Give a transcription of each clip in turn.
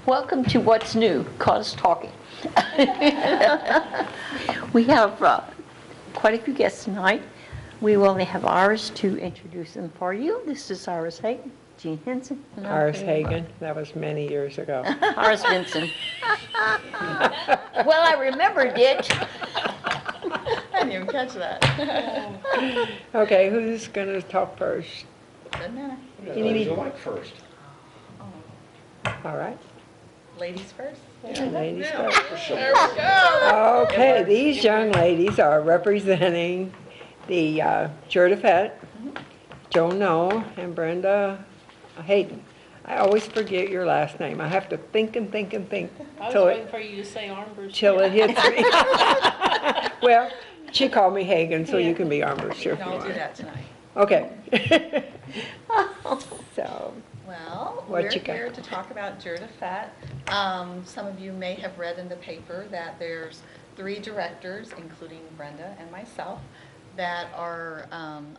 Welcome to What's New, Cause Talking. We have quite a few guests tonight. We will only have Iris to introduce them for you. This is Iris Hagen, Jean Henson. Iris Hagen, that was many years ago. Iris Vinson. Well, I remembered it. I didn't even catch that. Okay, who's going to talk first? Doesn't matter. Ladies will like first. All right. Ladies first. Ladies first. There we go. Okay, these young ladies are representing the Jerdafet, Joan Noel, and Brenda Hayden. I always forget your last name. I have to think and think and think I was till waiting it, for you to say Armbruster. till it hits me. Well, she called me Hagen, so you can be Armbruster if you No, I'll do want. that tonight. Okay. So, Well, What we're you got? here to talk about Jerdafet. Some of you may have read in the paper that there's 3 directors, including Brenda and myself, that are,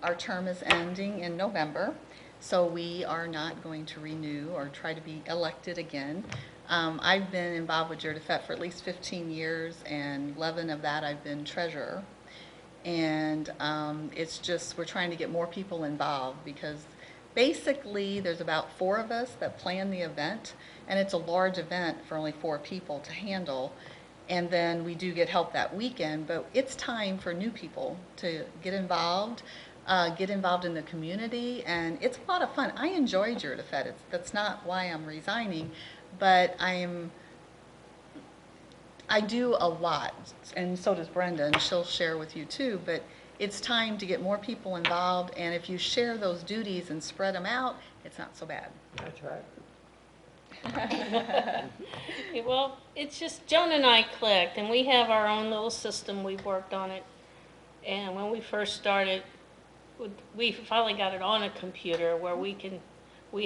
our term is ending in November. So we are not going to renew or try to be elected again. I've been involved with Jerdafet for at least 15 years, and 11 of that I've been treasurer. And it's just, we're trying to get more people involved because basically there's about 4 of us that plan the event, and it's a large event for only 4 people to handle. And then we do get help that weekend, but it's time for new people to get involved in the community, and it's a lot of fun. I enjoy Jerdafet. That's not why I'm resigning, but I do a lot, and so does Brenda, and she'll share with you too, but it's time to get more people involved, and if you share those duties and spread them out, it's not so bad. that's right. Well, it's just Joan and I clicked, and we have our own little system. We've worked on it. And when we first started, we finally got it on a computer where we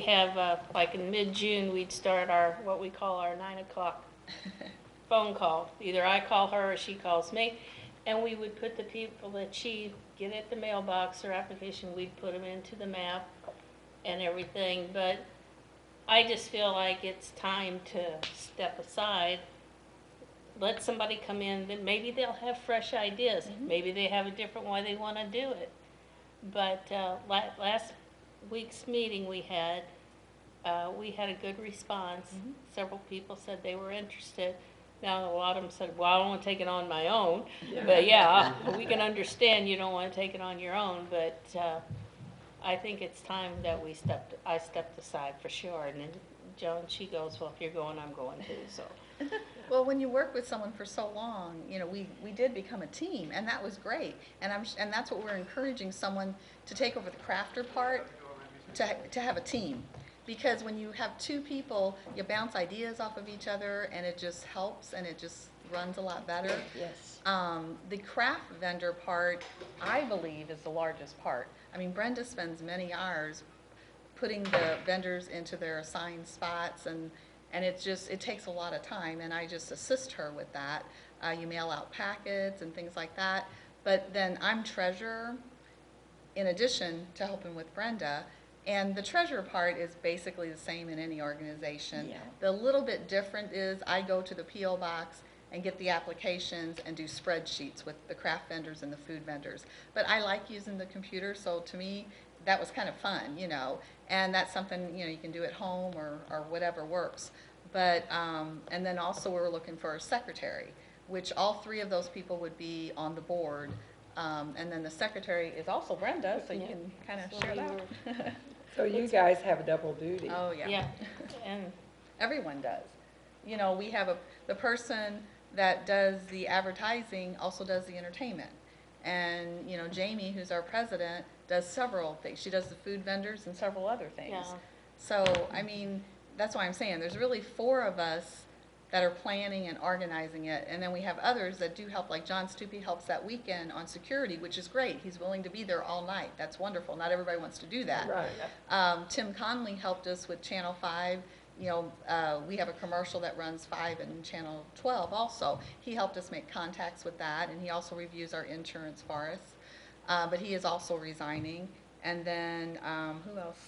have, like in mid-June, we'd start what we call our 9 o'clock phone call. Either I call her or she calls me. And we would put the people that she get at the mailbox or application, we'd put them into the map and everything. But I just feel like it's time to step aside, let somebody come in that maybe they'll have fresh ideas. Maybe they have a different way they want to do it. But last week's meeting we had a good response. Several people said they were interested. Now, a lot of them said, well, I don't want to take it on my own. But yeah, we can understand you don't want to take it on your own. But I think it's time that I stepped aside for sure. And then Joan, she goes, well, if you're going, I'm going too. So. Well, when you work with someone for so long, we did become a team, and that was great. And that's what we're encouraging someone to take over the crafter part, to have a team. Because when you have 2 people, you bounce ideas off of each other, and it just helps, and it just runs a lot better. Yes. The craft vendor part, I believe, is the largest part. I mean, Brenda spends many hours putting the vendors into their assigned spots, and it takes a lot of time, and I just assist her with that. You mail out packets and things like that. But then I'm treasurer in addition to helping with Brenda. And the treasurer part is basically the same in any organization. Yeah. The little bit different is I go to the P.O. box and get the applications and do spreadsheets with the craft vendors and the food vendors. But I like using the computer, so to me, that was kind of fun, and that's something, you can do at home or whatever works. But, and then also we're looking for a secretary, which all 3 of those people would be on the board. And then the secretary is also Brenda, so you can kind of share that. So you guys have a double duty. Oh, yeah. Yeah. And Everyone does. We have the person that does the advertising also does the entertainment. And, Jamie, who's our president, does several things. She does the food vendors and several other things. Yeah. So, I mean, that's why I'm saying there's really 4 of us that are planning and organizing it. And then we have others that do help, like John Stupi helps that weekend on security, which is great. He's willing to be there all night. That's wonderful. Not everybody wants to do that. Right. Tim Conley helped us with Channel 5. We have a commercial that runs 5 and Channel 12 also. He helped us make contacts with that, and he also reviews our insurance for us. But he is also resigning. And then, who else?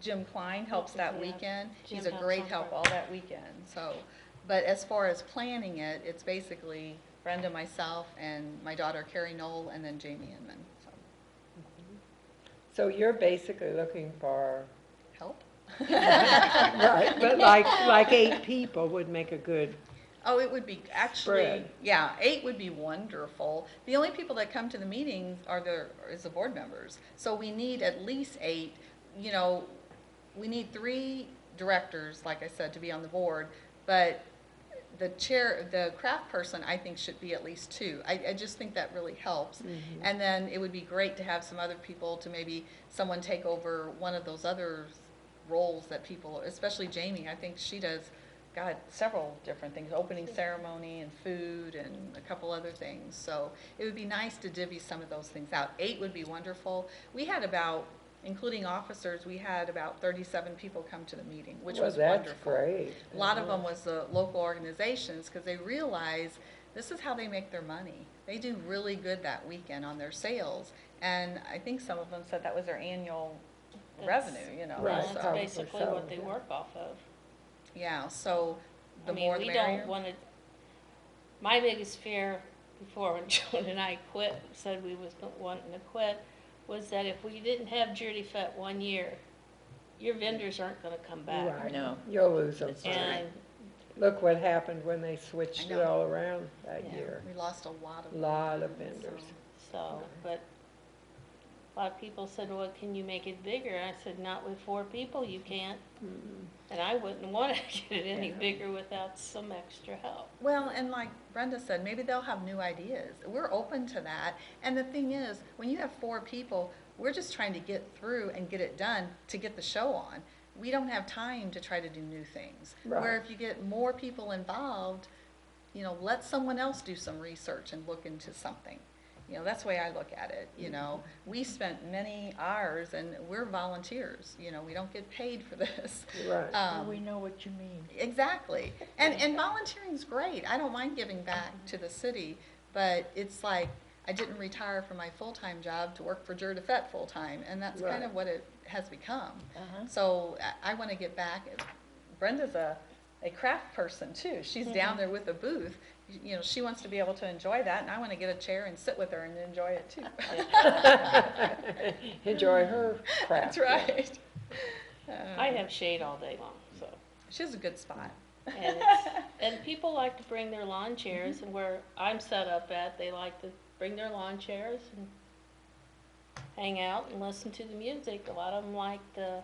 Jim Klein helps that Yeah. weekend. Jim He's a helps great on help Friday. all that weekend, so. But as far as planning it, it's basically Brenda, myself, and my daughter Carrie Knoll, and then Jamie Inman, so. So you're basically looking for, Help? right, but like 8 people would make a good, Oh, it would be, actually, Spread. yeah, 8 would be wonderful. The only people that come to the meetings is the board members. So we need at least 8, you know, we need 3 directors, like I said, to be on the board, but the chair, the craft person, I think should be at least 2. I just think that really helps. And then it would be great to have some other people, to maybe someone take over one of those other roles that people, especially Jamie, I think she does, God, several different things, opening ceremony and food and a couple other things. So it would be nice to divvy some of those things out. 8 would be wonderful. We had about, including officers, we had about 37 people come to the meeting, which well, was that's wonderful. great. A lot of them was the local organizations, because they realize this is how they make their money. They do really good that weekend on their sales, and I think some of them said that was their annual That's- revenue, you know. Right, That's so, probably basically so, what they yeah. work off of. yeah, so I the mean, more the we merrier. don't want to, my biggest fear before when Joan and I quit, said we was wanting to quit, was that if we didn't have Judy Fett one year, your vendors aren't gonna come back. Right. No. You'll lose them. And, Look what happened when they switched I it know. all around that Yeah. year. We lost a lot of. Lot of vendors. so, but a lot of people said, well, can you make it bigger? And I said, not with 4 people, you can't. And I wouldn't want to get it any Yeah. bigger without some extra help. Well, and like Brenda said, maybe they'll have new ideas. We're open to that. And the thing is, when you have 4 people, we're just trying to get through and get it done to get the show on. We don't have time to try to do new things. Right. Where if you get more people involved, you know, let someone else do some research and look into something. You know, that's the way I look at it, you know. We spent many hours, and we're volunteers, you know, we don't get paid for this. Right. We know what you mean. Exactly. And volunteering's great. I don't mind giving back to the city, but it's like, I didn't retire from my full-time job to work for Jura Fett full-time, and that's kind Right. of what it has become. Uh-huh. So I want to get back. Brenda's a craft person too. She's down there with a booth. You know, she wants to be able to enjoy that, and I want to get a chair and sit with her and enjoy it too. Enjoy her craft. That's right. I have shade all day long, so. She has a good spot. And and people like to bring their lawn chairs, and where I'm set up at, they like to bring their lawn chairs and hang out and listen to the music. A lot of them like the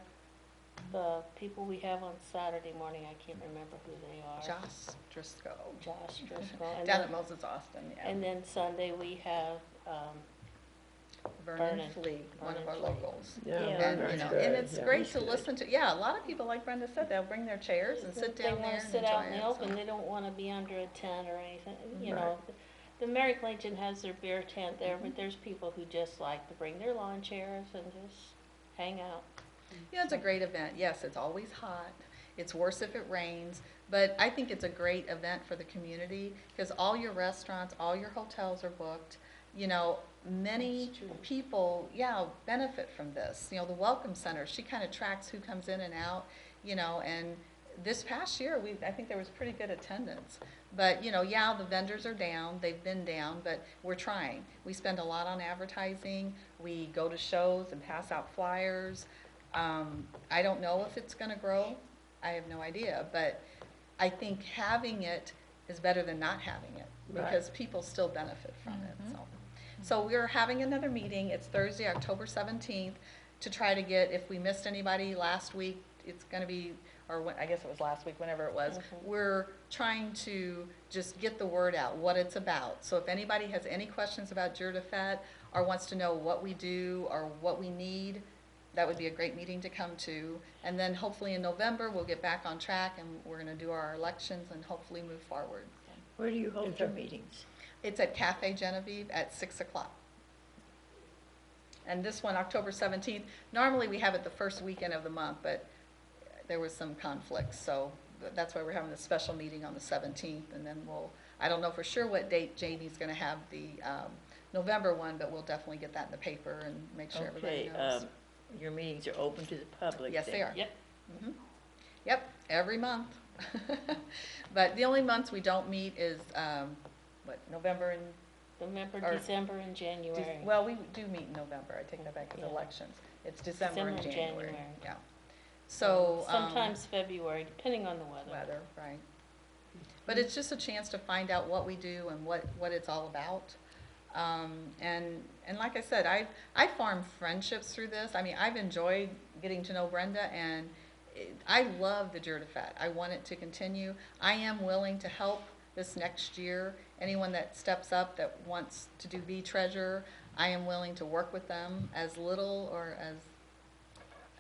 people we have on Saturday morning, I can't remember who they are. Josh Driscoll. Josh Driscoll. And Down then- at Moses Austin, yeah. And then Sunday, we have, Vernon Vernon. Fleet, one of our Vernon Fleet. locals. Yeah, Yeah. And, you that's know, good. and it's Yeah. great to listen to, yeah, a lot of people, like Brenda said, they'll bring their chairs and sit down there and They want to sit enjoy out in the it, open, so. they don't want to be under a tent or anything, you Right. know. The Merrick Legion has their beer tent there, but there's people who just like to bring their lawn chairs and just hang out. Yeah, it's a great event. Yes, it's always hot. It's worse if it rains, but I think it's a great event for the community because all your restaurants, all your hotels are booked. You know, many That's true. people, yeah, benefit from this. You know, the Welcome Center, she kind of tracks who comes in and out, you know, and this past year, I think there was pretty good attendance. But, you know, yeah, the vendors are down, they've been down, but we're trying. We spend a lot on advertising, we go to shows and pass out flyers. I don't know if it's gonna grow, I have no idea, but I think having it is better than not having it, Right. because people still benefit from it, so. So we're having another meeting, it's Thursday, October 17th, to try to get, if we missed anybody last week, it's gonna be, or I guess it was last week, whenever it was, we're trying to just get the word out, what it's about. So if anybody has any questions about Jura Fett, or wants to know what we do, or what we need, that would be a great meeting to come to. And then hopefully in November, we'll get back on track, and we're gonna do our elections and hopefully move forward. Where do you hold It's your a- meetings? It's at Cafe Genevieve at 6 o'clock. And this one, October 17th, normally we have it the first weekend of the month, but there was some conflicts, so that's why we're having a special meeting on the 17th, and then I don't know for sure what date Jamie's gonna have the November one, but we'll definitely get that in the paper and make sure everybody Okay, knows. your meetings are open to the public. Yes, then. they are. Yep. Yep, every month. But the only months we don't meet is, November and, November, Or- December, and January. well, we do meet in November, I take that back, it's Yeah. elections. It's December and December and January, January. yeah. So. Sometimes February, depending on the weather. Weather, right. But it's just a chance to find out what we do and what it's all about. And like I said, I formed friendships through this. I mean, I've enjoyed getting to know Brenda, and I love the Jurdafet. I want it to continue. I am willing to help this next year. Anyone that steps up that wants to do Bee Treasure, I am willing to work with them as little or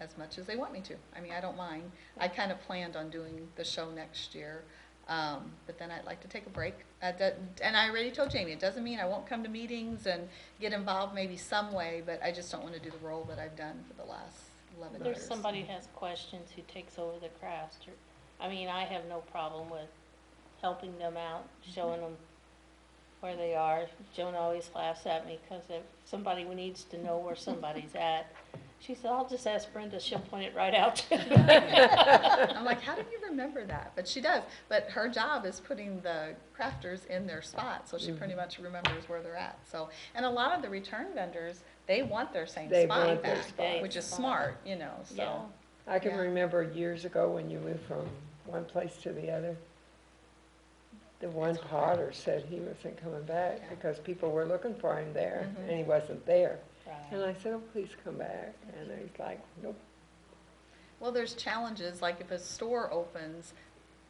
as much as they want me to. I mean, I don't mind. I kind of planned on doing the show next year, but then I'd like to take a break. And I already told Jamie, it doesn't mean I won't come to meetings and get involved maybe some way, but I just don't want to do the role that I've done for the last 11 years. There's somebody who has questions who takes over the crafts. I mean, I have no problem with helping them out, showing them where they are. Joan always laughs at me because if somebody needs to know where somebody's at, she said, I'll just ask Brenda, she'll point it right out to them. I'm like, how did you remember that? But she does. But her job is putting the crafters in their spot, so she pretty much remembers where they're at. So, and a lot of the return vendors, they want their same They spot want their back, spot. which is smart, you know, so. Yeah. I can Yeah. remember years ago when you moved from one place to the other. The one potter said he wasn't coming back Yeah. because people were looking for him there, Mhm. and he wasn't there. Right. And I said, oh, please come back. And he's like, nope. Well, there's challenges, like if a store opens,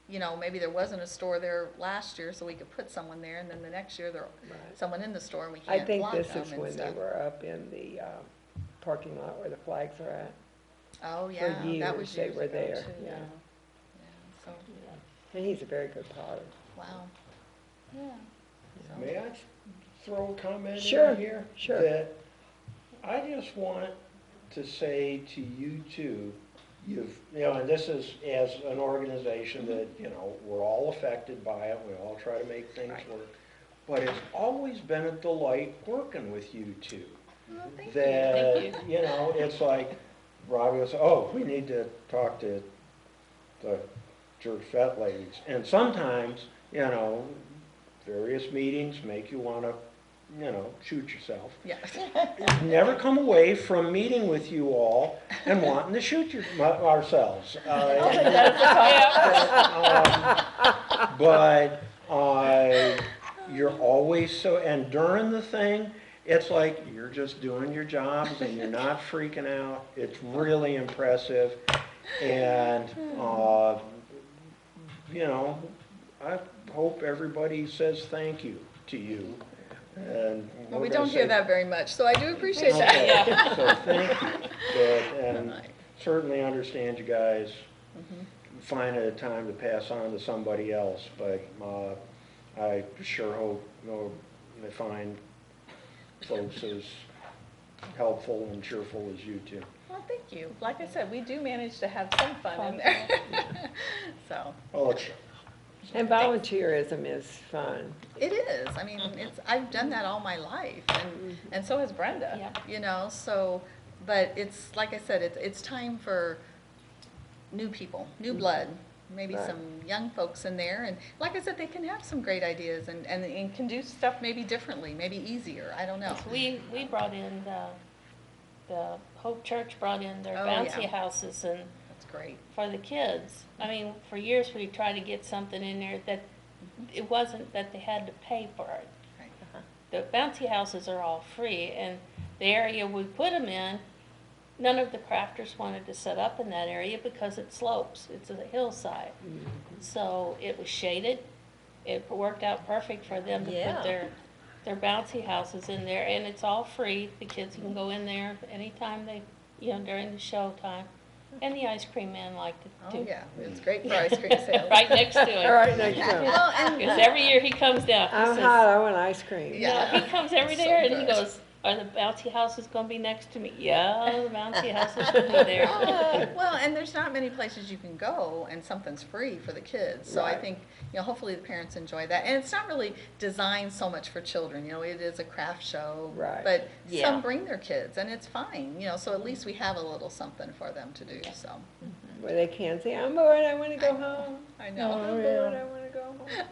you know, maybe there wasn't a store there last year, so we could put someone there, and then the next year there's Right. someone in the store, and we I can't think block this them is and when they stuff. were up in the parking lot where the flags are at. Oh, yeah, that years was they years were ago, there, too, yeah. Yeah, so, And he's a very good potter. wow. Yeah. So- May I throw a comment Sure, in here? sure. That I just want to say to you two, and this is as an organization that, we're all affected by it, we all try to make things Right. work. But it's always been a delight working with you two. Well, thank you. That, Thank it's like, Robbie will say, oh, we need to talk to the Jurdafet ladies. And sometimes, various meetings make you want to, shoot yourself. Yeah. Never come away from meeting with you all and wanting to shoot ourselves. But you're always so, and during the thing, it's like you're just doing your jobs and you're not freaking out. It's really impressive. And, I hope everybody says thank you to you. And Well, we're we gonna don't hear say- that very much, so I do appreciate that. Okay, so thank you. And certainly understand you guys finding a time to pass on to somebody else, but I sure hope they find folks as helpful and cheerful as you two. Well, thank you. Like I said, we do manage to have some fun in there. So, Well, it's, And volunteerism is fun. it is. I mean, I've done that all my life, and so has Brenda. Yeah. So, but it's, like I said, it's time for new people, new blood, maybe Right. some young folks in there. And like I said, they can have some great ideas and can do stuff maybe differently, maybe easier. I don't know. We brought in, the Hope Church brought in their Oh, bouncy yeah. houses and That's great. for the kids. I mean, for years we tried to get something in there that it wasn't that they had to pay for it. Right. The bouncy houses are all free, and the area we put them in, none of the crafters wanted to set up in that area because it slopes. It's a hillside. So it was shaded. It worked out perfect for them to Yeah. put their bouncy houses in there, and it's all free. The kids can go in there anytime they, during the show time. And the ice cream man liked it too. Oh, yeah, it's great for ice cream sales. Right next to it. All right, next time. Well, and Because every year he comes down, he I'm says, hot, I want ice cream. Yeah. no, he comes every So day and he good. goes, Are the bouncy houses gonna be next to me? Yeah, the bouncy houses will be there. Well, and there's not many places you can go and something's free for the kids. So I Right. think, hopefully the parents enjoy that. And it's not really designed so much for children, it is a craft show. Right. But Yeah. some bring their kids and it's fine, so at least we have a little something for them to do, so. Where they can't say, I'm bored, I wanna go home. I know. I'm bored, I wanna go home.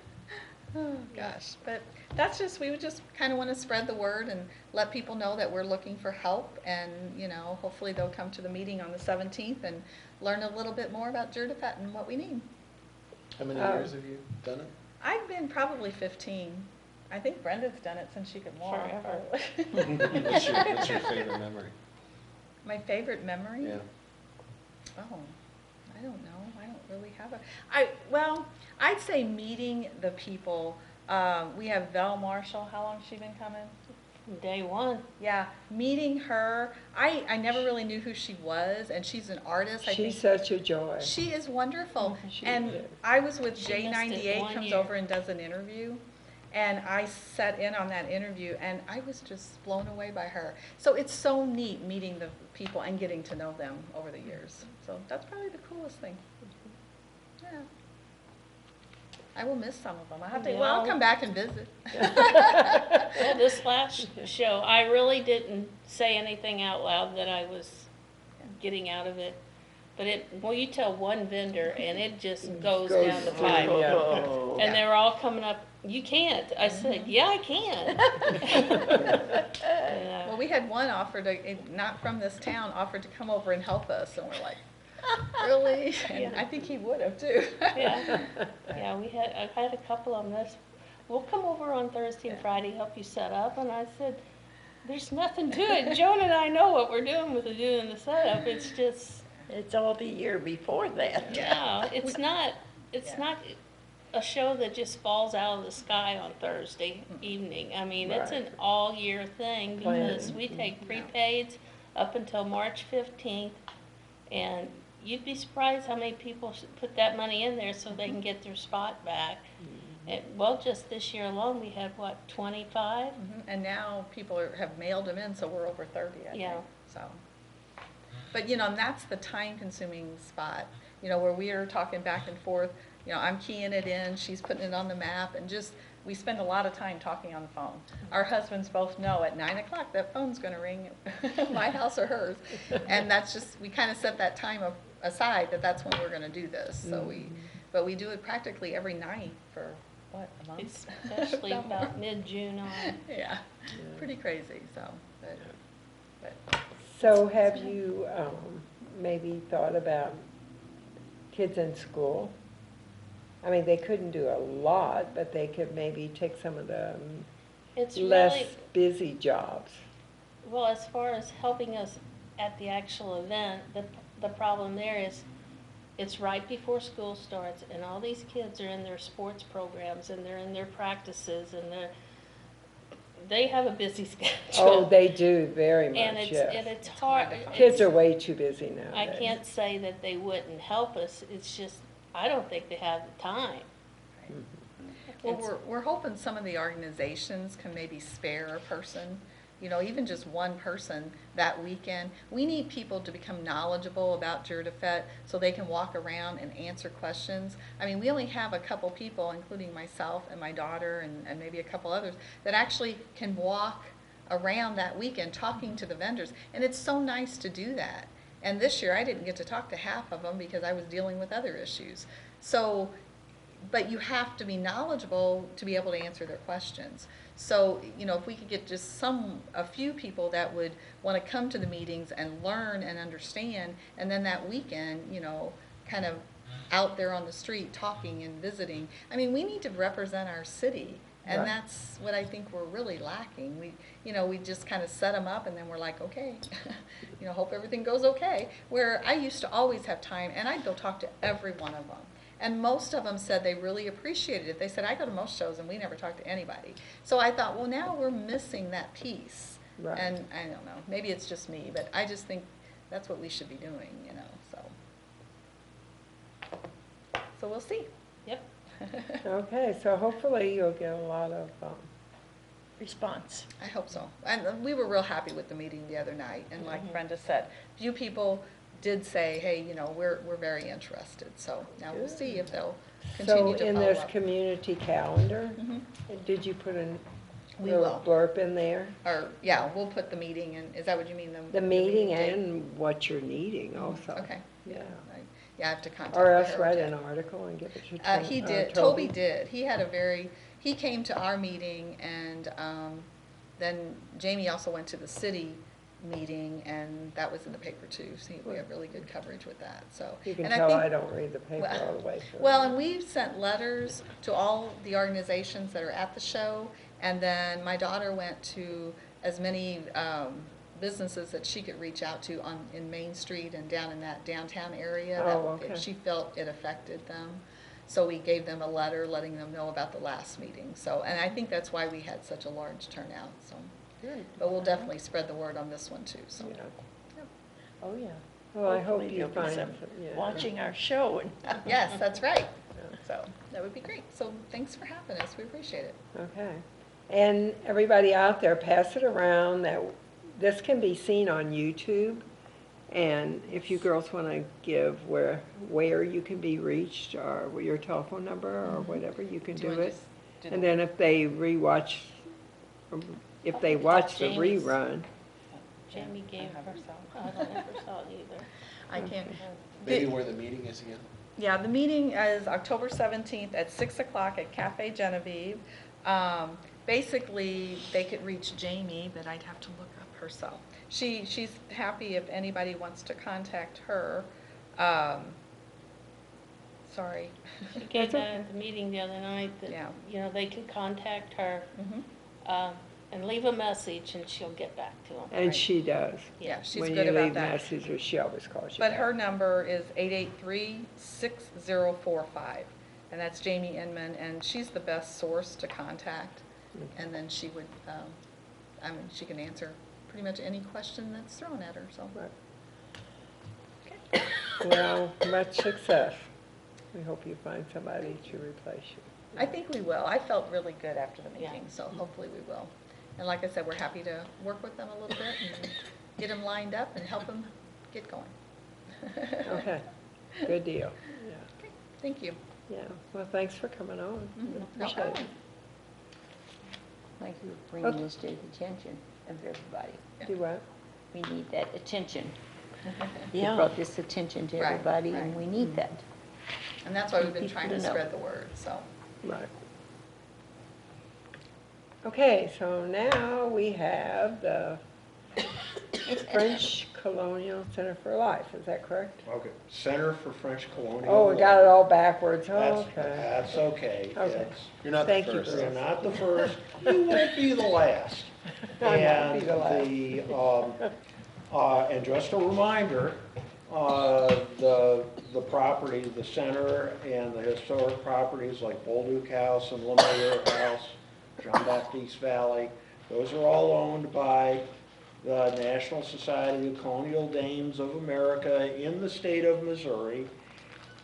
Oh, gosh, but we would just kind of want to spread the word and let people know that we're looking for help and, hopefully they'll come to the meeting on the 17th and learn a little bit more about Jerdapet and what we need. How many Oh. years have you done it? I've been probably 15. I think Brenda's done it since she could walk. Forever. probably. What's your favorite memory? My favorite memory? Yeah. Oh, I don't know. I don't really have well, I'd say meeting the people. We have Vel Marshall. How long's she been coming? From day one. Yeah, meeting her. I never really knew who she was, and she's an artist. I She's think such a joy. she is wonderful. She And is. I was with She missed it J98 one comes year. over and does an interview. And I sat in on that interview and I was just blown away by her. So it's so neat meeting the people and getting to know them over the years. So that's probably the coolest thing. Yeah. I will miss some of them. I have to, well, I'll come back and visit. Well, this last show, I really didn't say anything out loud that I was getting out of it. But well, you tell one vendor and it just goes down the through, pipe. yeah. Oh. And they were all coming up, you can't. I said, yeah, I can. Yeah. Well, we had one offer to, not from this town, offered to come over and help us. And we're like, really? And Yeah. I think he would have too. Yeah, yeah, I've had a couple of them we'll come over on Thursday and Friday, help you set up, and I said, there's nothing to it. Joan and I know what we're doing with doing the setup, it's just, It's all the year before that. yeah, it's not Yeah. a show that just falls out of the sky on Thursday evening. I mean, it's an Right. all-year thing because Plan. we take prepaids up until March 15th, and you'd be surprised how many people put that money in there so they can get their spot back. And, well, just this year alone, we had, what, 25? Mhm. And now people have mailed them in, so we're over 30, I think. Yeah. So, but and that's the time-consuming spot. Where we are talking back and forth. I'm keying it in, she's putting it on the map, and we spend a lot of time talking on the phone. Our husbands both know at 9 o'clock that phone's going to ring, my house or hers, and that's we kind of set that time aside that's when we're going to do this. So but we do it practically every night for what, a month? Especially About more. about mid-June on. Yeah, pretty crazy, so, but So have you, maybe thought about kids in school? I mean, they couldn't do a lot, but they could maybe take some of the It's less really, busy jobs. well, as far as helping us at the actual event, the problem there is it's right before school starts and all these kids are in their sports programs and they're in their practices and they have a busy schedule. Oh, they do, very And much, it's yes. hard. Kids are way too busy nowadays. I can't say that they wouldn't help us, it's just, I don't think they have the time. Well, It's- we're hoping some of the organizations can maybe spare a person, even just one person that weekend. We need people to become knowledgeable about Jerdapet so they can walk around and answer questions. I mean, we only have a couple people, including myself and my daughter and maybe a couple others, that actually can walk around that weekend talking to the vendors. And it's so nice to do that. And this year I didn't get to talk to half of them because I was dealing with other issues. So, but you have to be knowledgeable to be able to answer their questions. So, if we could get just a few people that would want to come to the meetings and learn and understand, and then that weekend, kind of out there on the street talking and visiting. I mean, we need to represent our city. And Right. that's what I think we're really lacking. We just kind of set them up and then we're like, okay, hope everything goes okay. Where I used to always have time and I'd go talk to every one of them. And most of them said they really appreciated it. They said, I go to most shows and we never talk to anybody. So I thought, well, now we're missing that piece. Right. And I don't know, maybe it's just me, but I just think that's what we should be doing, so. So we'll see. Yep. Okay, so hopefully you'll get a lot of response. I hope so. And we were real happy with the meeting the other night, and like Brenda said, few people did say, hey, you know, we're very interested, so now we'll see if they'll So continue to in follow this up. community calendar, Mhm. did you put a We little will. blurb in there? Or, yeah, we'll put the meeting in, is that what you mean? The meeting date? and what you're needing also. Okay. Yeah. Right. Yeah, I have to contact. Or the else write Heritage. an article and give it to He did, Toby did. He had a very, he came to our meeting, and then Jamie also went to the city meeting, and that was in the paper too. So we have really good coverage with that, so. You can and tell think- I don't read the paper all the way through. Well, and we've sent letters to all the organizations that are at the show, and then my daughter went to as many businesses that she could reach out to in Main Street and down in that downtown area. Oh, that okay. She felt it affected them. So we gave them a letter letting them know about the last meeting. So, and I think that's why we had such a large turnout, so. Good. But we'll definitely spread the word on this one too, so. Yeah. Oh, yeah. Well, I hope Hopefully you there'll be find, some yeah. watching our show and. Yes, that's right. So that would be great. So thanks for having us. We appreciate it. Okay. And everybody out there, pass it around that this can be seen on YouTube. And if you girls want to give where you can be reached or your telephone number or whatever, you can Do you do wanna it. just do And the- then if they if they watch the Jamie's. rerun, Jamie gave her some, I don't never saw it either. I can't. Maybe where the meeting is again? Yeah, the meeting is October 17th at 6 o'clock at Cafe Genevieve. Basically, they could reach Jamie, but I'd have to look up herself. She's happy if anybody wants to contact her. Sorry. She gave that at the meeting the other night, that, Yeah. you know, they can contact her Mhm. and leave a message, and she'll get back to them. and Right. she does. Yeah, she's When good you about leave that. messages, she always calls you But back. her number is 883-6045, and that's Jamie Inman, and she's the best source to contact. And then she would, I mean, she can answer pretty much any question that's thrown at her, so. Right. Well, much success. We hope you find somebody to replace you. I think we will. I felt really good after the Yeah. meeting, so hopefully we will. And like I said, we're happy to work with them a little bit and get them lined up and help them get going. Okay, good deal. Yeah, Thank you. yeah. Well, thanks for coming on. Mhm. No Appreciate it. problem. Thank you for bringing this to the attention of everybody. Do what? We need that attention. You Yeah. brought this attention to Right, everybody, and right. we need that. And that's why we've been People trying to to know. spread the word, so. Right. Okay, so now we have the French Colonial Center for Life, is that correct? Okay, Center for French Colonial. Oh, we got it all backwards, That's, okay. that's okay. Okay. It's- You're not the Thank you, first. Bruce. You're not the first, you won't be the last. I won't And be the last. and just a reminder, the property, the center and the historic properties like Bolduc House and Lemire House, Jean-Baptiste Valley, those are all owned by the National Society of Colonial Dames of America in the state of Missouri.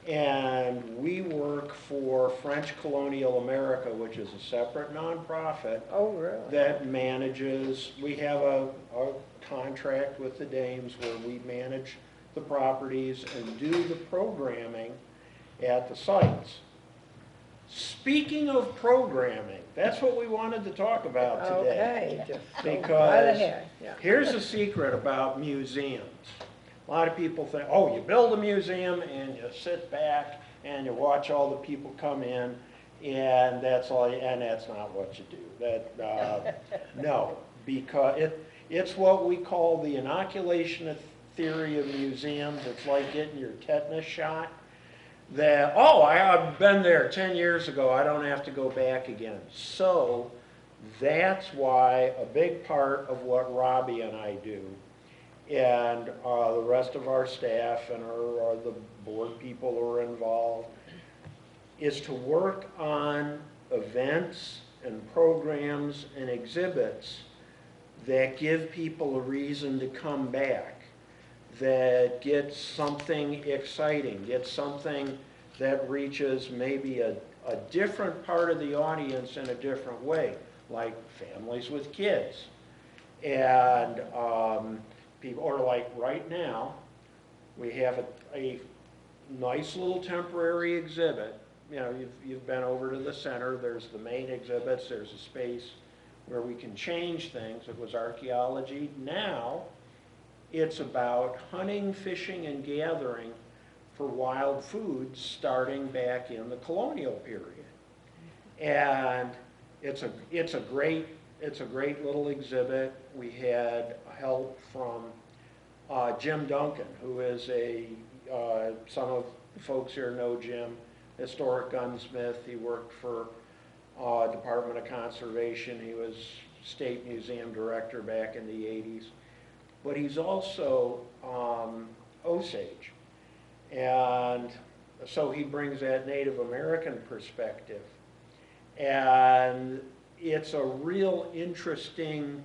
And we work for French Colonial America, which is a separate nonprofit Oh, really? that manages, we have a contract with the Dames where we manage the properties and do the programming at the sites. Speaking of programming, that's what we wanted to talk about today. Okay, just go right Because ahead, yeah. here's a secret about museums. A lot of people think, oh, you build a museum and you sit back and you watch all the people come in and that's all, and that's not what you do. No, because it's what we call the inoculation theory of museums. It's like getting your tetanus shot. That, oh, I've been there 10 years ago, I don't have to go back again. So that's why a big part of what Robbie and I do, and the rest of our staff and the board people who are involved, is to work on events and programs and exhibits that give people a reason to come back, that gets something exciting, gets something that reaches maybe a different part of the audience in a different way. like families with kids. And people, or like right now, we have a nice little temporary exhibit. You know, you've been over to the center, there's the main exhibits, there's a space where we can change things. It was archaeology. Now, it's about hunting, fishing, and gathering for wild foods starting back in the colonial period. And it's a great little exhibit. We had help from Jim Duncan, who is some of the folks here know Jim, historic gunsmith. He worked for Department of Conservation. He was State Museum Director back in the 80s. But he's also Osage. And so he brings that Native American perspective. And it's a real interesting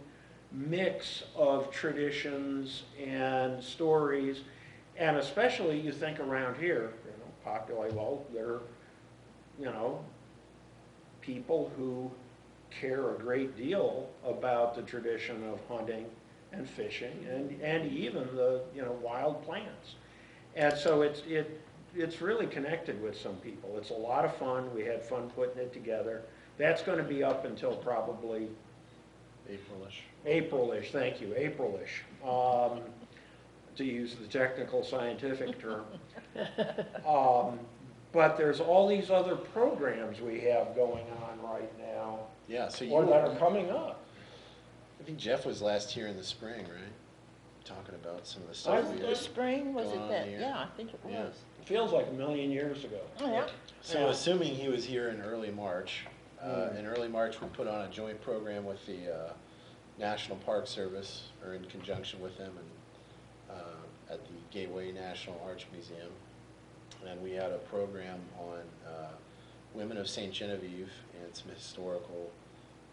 mix of traditions and stories. And especially you think around here, you know, populate, well, there are, you know, people who care a great deal about the tradition of hunting and fishing and even the, you know, wild plants. And so it's really connected with some people. It's a lot of fun. We had fun putting it together. That's going to be up until probably April-ish. April-ish, thank you, April-ish, to use the technical scientific term. But there's all these other programs we have going on right now, Yeah, so or that are coming up. I think Jeff was last here in the spring, right? Talking about some of the stuff we The had. spring, was Going it on that? here. Yeah, I think it Yeah. was. It feels like a million years ago. Oh, yeah. So assuming he was here in early March, in early March we put on a joint program with the National Park Service, or in conjunction with them, and at the Gateway National Arch Museum. And we had a program on women of St. Genevieve and some historical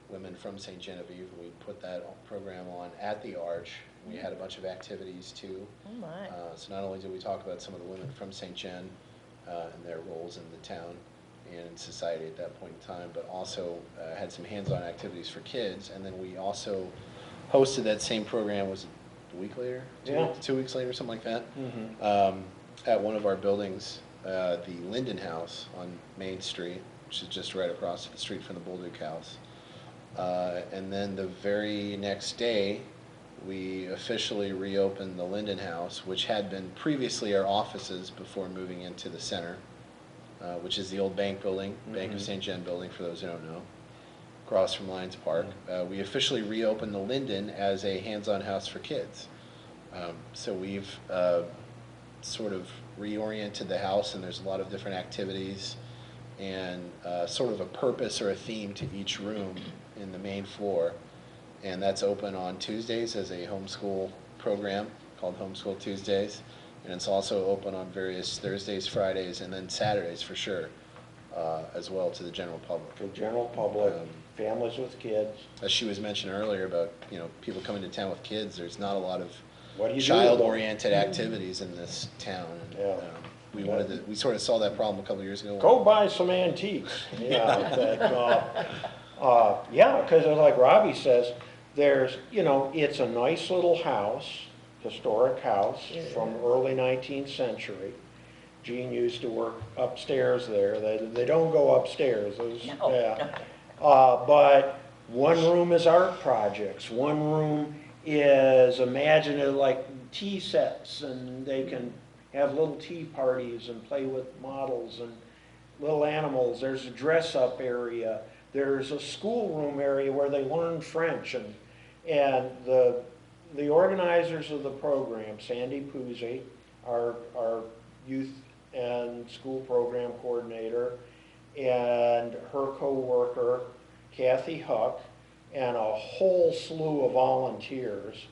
women from St. Genevieve. We put that program on at the Arch. We had a bunch of activities too. Oh, my. So not only did we talk about some of the women from St. Gen and their roles in the town and in society at that point in time, but also had some hands-on activities for kids. And then we also hosted that same program, was it a week later? Yeah. 2 weeks later, something like that, Mm-hmm. at one of our buildings, the Linden House on Main Street, which is just right across the street from the Bolduc House. And then the very next day, we officially reopened the Linden House, which had been previously our offices before moving into the center, which is the old bank building, Bank of St. Gen building, for those who don't know, across from Lions Park. We officially reopened the Linden as a hands-on house for kids. So we've sort of reoriented the house, and there's a lot of different activities and sort of a purpose or a theme to each room in the main floor. And that's open on Tuesdays as a homeschool program called Homeschool Tuesdays. And it's also open on various Thursdays, Fridays, and then Saturdays for sure, as well to the general public. For general public, families with kids. As she was mentioning earlier about, you know, people coming to town with kids, there's not a lot of What do you do? child-oriented activities in this town. And, Yeah. we sort of saw that problem a couple of years ago. Go buy some antiques. Yeah, yeah, because like Robbie says, there's, you know, it's a nice little house, historic house from early 19th century. Gene used to work upstairs there. They don't go upstairs. Those, yeah. But one room is art projects. One room is, imagine it like tea sets, and they can have little tea parties and play with models and little animals. There's a dress-up area. There's a schoolroom area where they learn French. And the organizers of the program, Sandy Puzzi, our youth and school program coordinator, and her co-worker, Kathy Huck, and a whole slew of volunteers,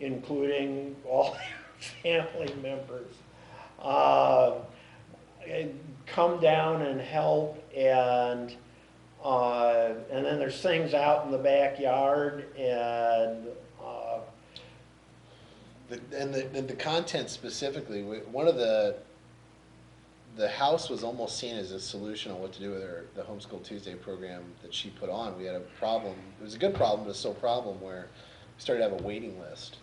including all their family members, come down and help, and then there's things out in the backyard, and The content specifically, one of the the house was almost seen as a solution on what to do with the Homeschool Tuesday program that she put on. We had a problem. It was a good problem, but still a problem where we started to have a waiting list,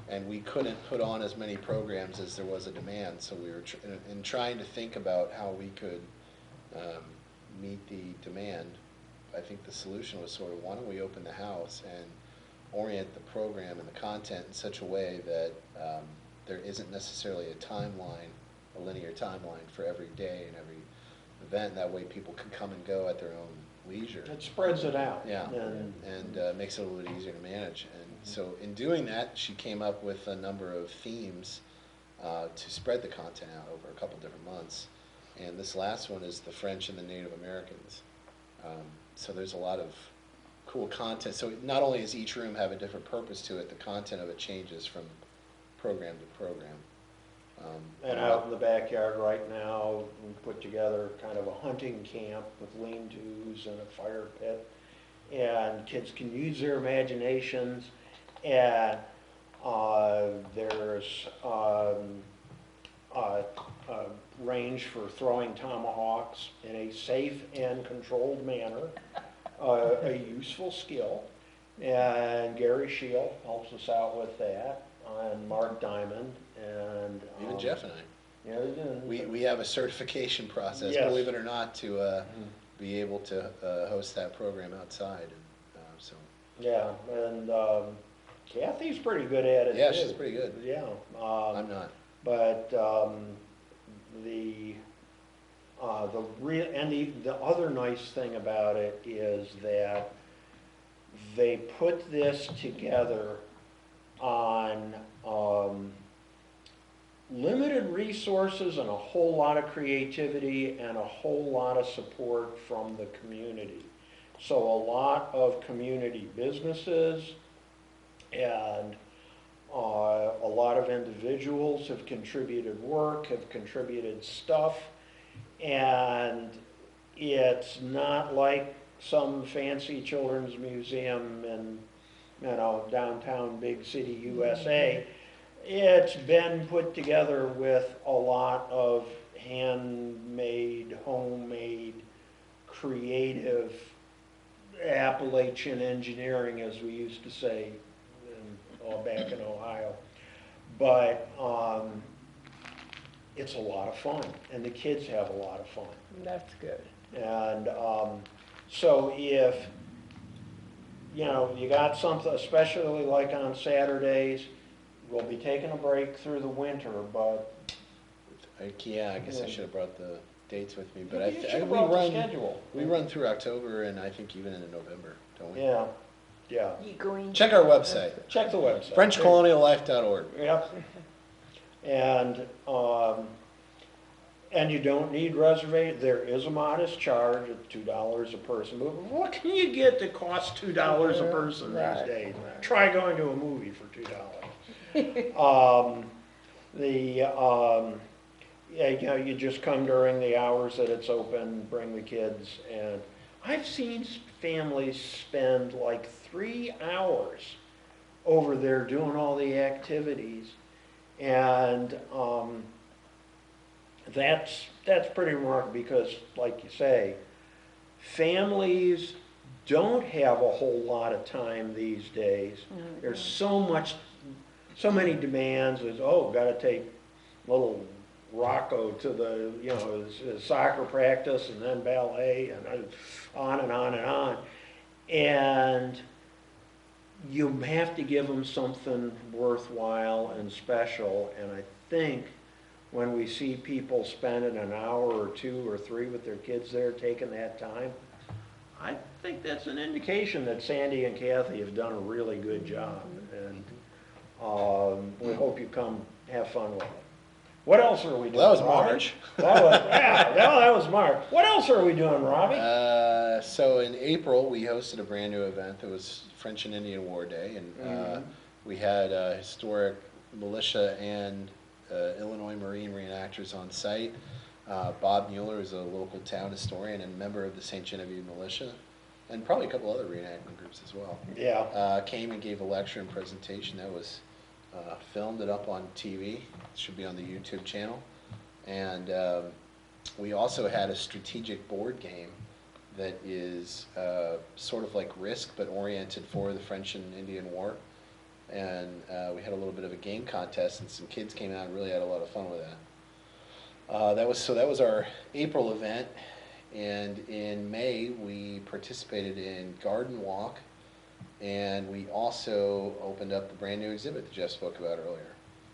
and we couldn't put on as many programs as there was a demand. So we were in trying to think about how we could meet the demand. I think the solution was sort of, why don't we open the house and orient the program and the content in such a way that there isn't necessarily a linear timeline for every day and every event. That way people can come and go at their own leisure. It spreads it out. Yeah, and makes it a little bit easier to manage. And so in doing that, she came up with a number of themes to spread the content out over a couple different months. And this last one is the French and the Native Americans. So there's a lot of cool content. So not only does each room have a different purpose to it, the content of it changes from program to program. And out in the backyard right now, we put together kind of a hunting camp with lean-tos and a fire pit. And kids can use their imaginations. And there's a range for throwing tomahawks in a safe and controlled manner, a useful skill. And Gary Shield helps us out with that, and Mark Diamond, and Even Jeff and I. yeah, and We have a certification process, Yes. believe it or not, to be able to host that program outside. So yeah, and Kathy's pretty good at it yeah, too. she's pretty good. Yeah, I'm not. but the other nice thing about it is that they put this together on limited resources and a whole lot of creativity and a whole lot of support from the community. So a lot of community businesses and a lot of individuals have contributed work, have contributed stuff, and it's not like some fancy children's museum in, downtown big city USA. It's been put together with a lot of handmade, homemade, creative Appalachian engineering, as we used to say back in Ohio. But it's a lot of fun, and the kids have a lot of fun. That's good. And so if, you got something, especially like on Saturdays, we'll be taking a break through the winter, but. I guess I should have brought the dates with me, but You should have brought the schedule. We run through October and I think even into November, don't we? Yeah, yeah. You going? Check our website, Check the website. FrenchColonialLife.org. Yep. And you don't need reservation. There is a modest charge of $2 a person. But what can you get that costs $2 a person Right, these days? right. Try going to a movie for $2. Yeah, you just come during the hours that it's open, bring the kids, and I've seen families spend like 3 hours over there doing all the activities, and that's pretty remarkable because, like you say, families don't have a whole lot of time these days. There's so many demands. There's, got to take little Rocco to the, his soccer practice and then ballet and on and on and on. And you have to give them something worthwhile and special. And I think when we see people spending an hour or 2 or 3 with their kids there taking that time, I think that's an indication that Sandy and Kathy have done a really good job. And we hope you come have fun with it. What else are we doing? Well, that was Robbie? March. That was March. What else are we doing, Robbie? So in April, we hosted a brand new event that was French and Indian War Day, and we had historic militia and Illinois Marine reenactors on site. Bob Mueller is a local town historian and member of the St. Genevieve Militia, and probably a couple other reenactment groups as well. Yeah. Came and gave a lecture and presentation that was filmed it up on TV. It should be on the YouTube channel. And We also had a strategic board game that is sort of like Risk, but oriented for the French and Indian War. And we had a little bit of a game contest, and some kids came out and really had a lot of fun with that. That was our April event, and in May we participated in Garden Walk, and we also opened up the brand new exhibit that Jeff spoke about earlier.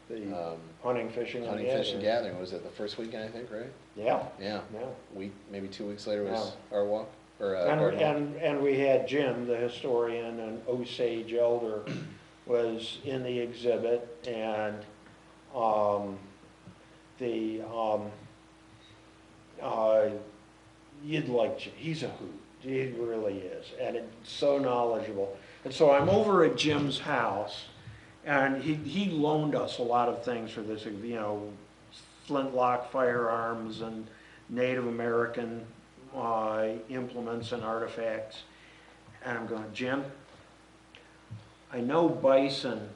The hunting, fishing, and Hunting, Fishing, Gathering. Was it the first weekend, I think, right? Yeah. Yeah. Yeah. Week, maybe 2 weeks later was our walk, or And, Garden Walk. and we had Jim, the historian and Osage elder, was in the exhibit, and you'd like, he's a hoot, he really is, and it's so knowledgeable. And so I'm over at Jim's house, and he loaned us a lot of things for this, you know, flintlock firearms and Native American implements and artifacts. And I'm going, Jim, I know bison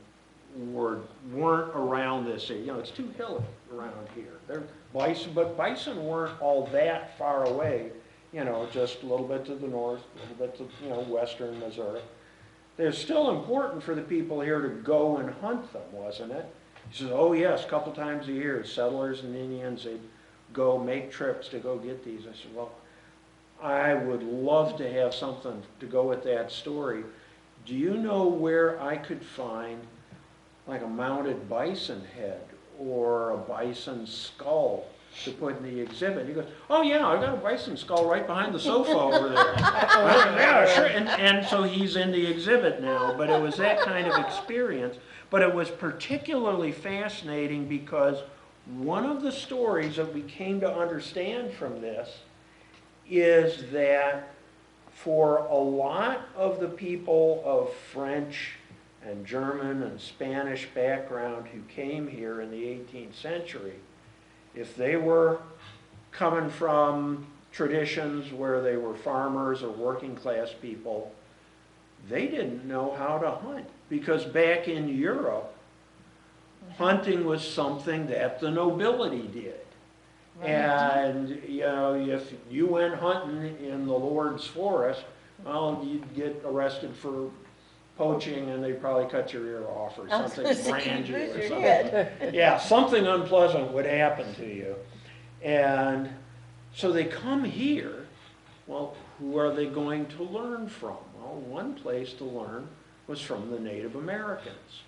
weren't around this area. You know, it's too hilly around here. But bison weren't all that far away, you know, just a little bit to the north, a little bit to, you know, western Missouri. They're still important for the people here to go and hunt them, wasn't it? He says, oh yes, a couple times a year, settlers and Indians, they'd go make trips to go get these. I said, well, I would love to have something to go with that story. Do you know where I could find like a mounted bison head or a bison skull to put in the exhibit? He goes, oh yeah, I got a bison skull right behind the sofa over there. I said, yeah, sure. And so he's in the exhibit now, but it was that kind of experience. But it was particularly fascinating because one of the stories that we came to understand from this is that for a lot of the people of French and German and Spanish background who came here in the 18th century, if they were coming from traditions where they were farmers or working class people, they didn't know how to hunt. Because back in Europe, hunting was something that the nobility did. And, you know, if you went hunting in the Lord's forest, well, you'd get arrested for poaching and they'd probably cut your ear off or something, brand you or something. Yeah, something unpleasant would happen to you. And so they come here. Well, who are they going to learn from? Well, one place to learn was from the Native Americans,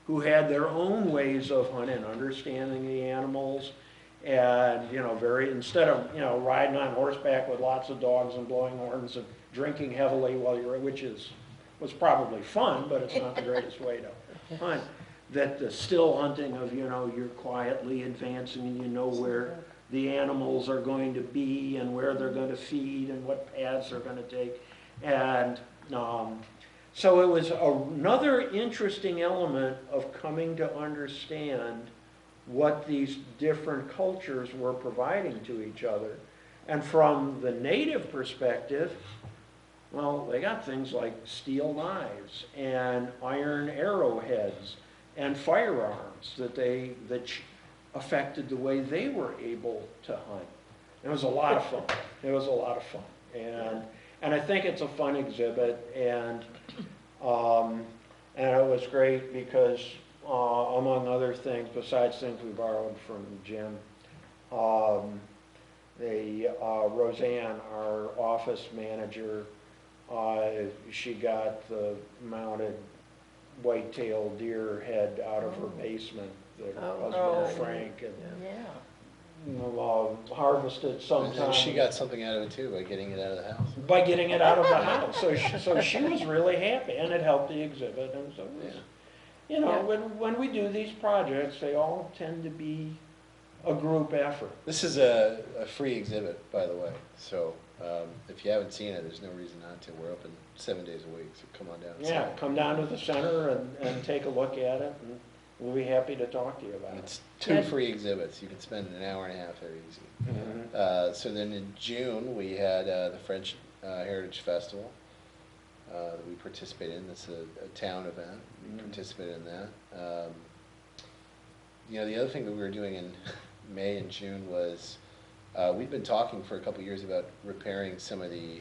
who had their own ways of hunting, understanding the animals, and, you know, instead of, you know, riding on horseback with lots of dogs and blowing horns and drinking heavily while you're, was probably fun, but it's not the greatest way to hunt. That the still hunting of, you know, you're quietly advancing and you know where the animals are going to be and where they're going to feed and what paths they're going to take. And so it was another interesting element of coming to understand what these different cultures were providing to each other. And from the native perspective, well, they got things like steel knives and iron arrowheads and firearms that affected the way they were able to hunt. It was a lot of fun. It was a lot of fun. And I think it's a fun exhibit, and it was great because among other things, besides things we borrowed from Jim, Roseanne, our office manager, she got the mounted white-tailed deer head out of her basement, the husband of Frank, and harvested sometime. And she got something out of it too by getting it out of the house. By getting it out of the house. So she was really happy, and it helped the exhibit. And so, you know, when we do these projects, they all tend to be a group effort. This is a free exhibit, by the way, so if you haven't seen it, there's no reason not to. We're open 7 days a week, so come on down. Yeah, come down to the center and take a look at it, and we'll be happy to talk to you about it. It's 2 free exhibits. You can spend an hour and a half there easy. Mm-hmm. So then in June, we had the French Heritage Festival that we participated in. It's a town event. We participated in that. You know, the other thing that we were doing in May and June was We've been talking for a couple of years about repairing some of the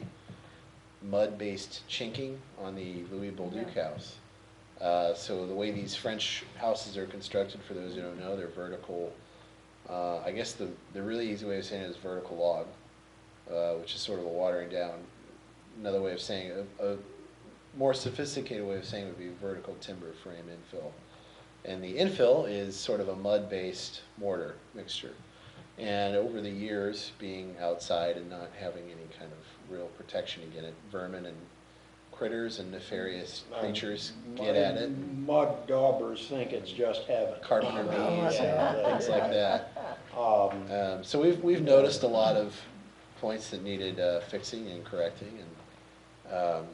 mud-based chinking on the Louis Bolduc house. So the way these French houses are constructed, for those who don't know, they're vertical. I guess the really easy way of saying it is vertical log, which is sort of a watering down. Another way of saying it, a more sophisticated way of saying it would be vertical timber frame infill. And the infill is sort of a mud-based mortar mixture. And over the years, being outside and not having any kind of real protection against it, vermin and critters and nefarious creatures get at it. Mud daubers think it's just heaven. Carpenter bees, Yeah, things like that. So we've noticed a lot of points that needed fixing and correcting, and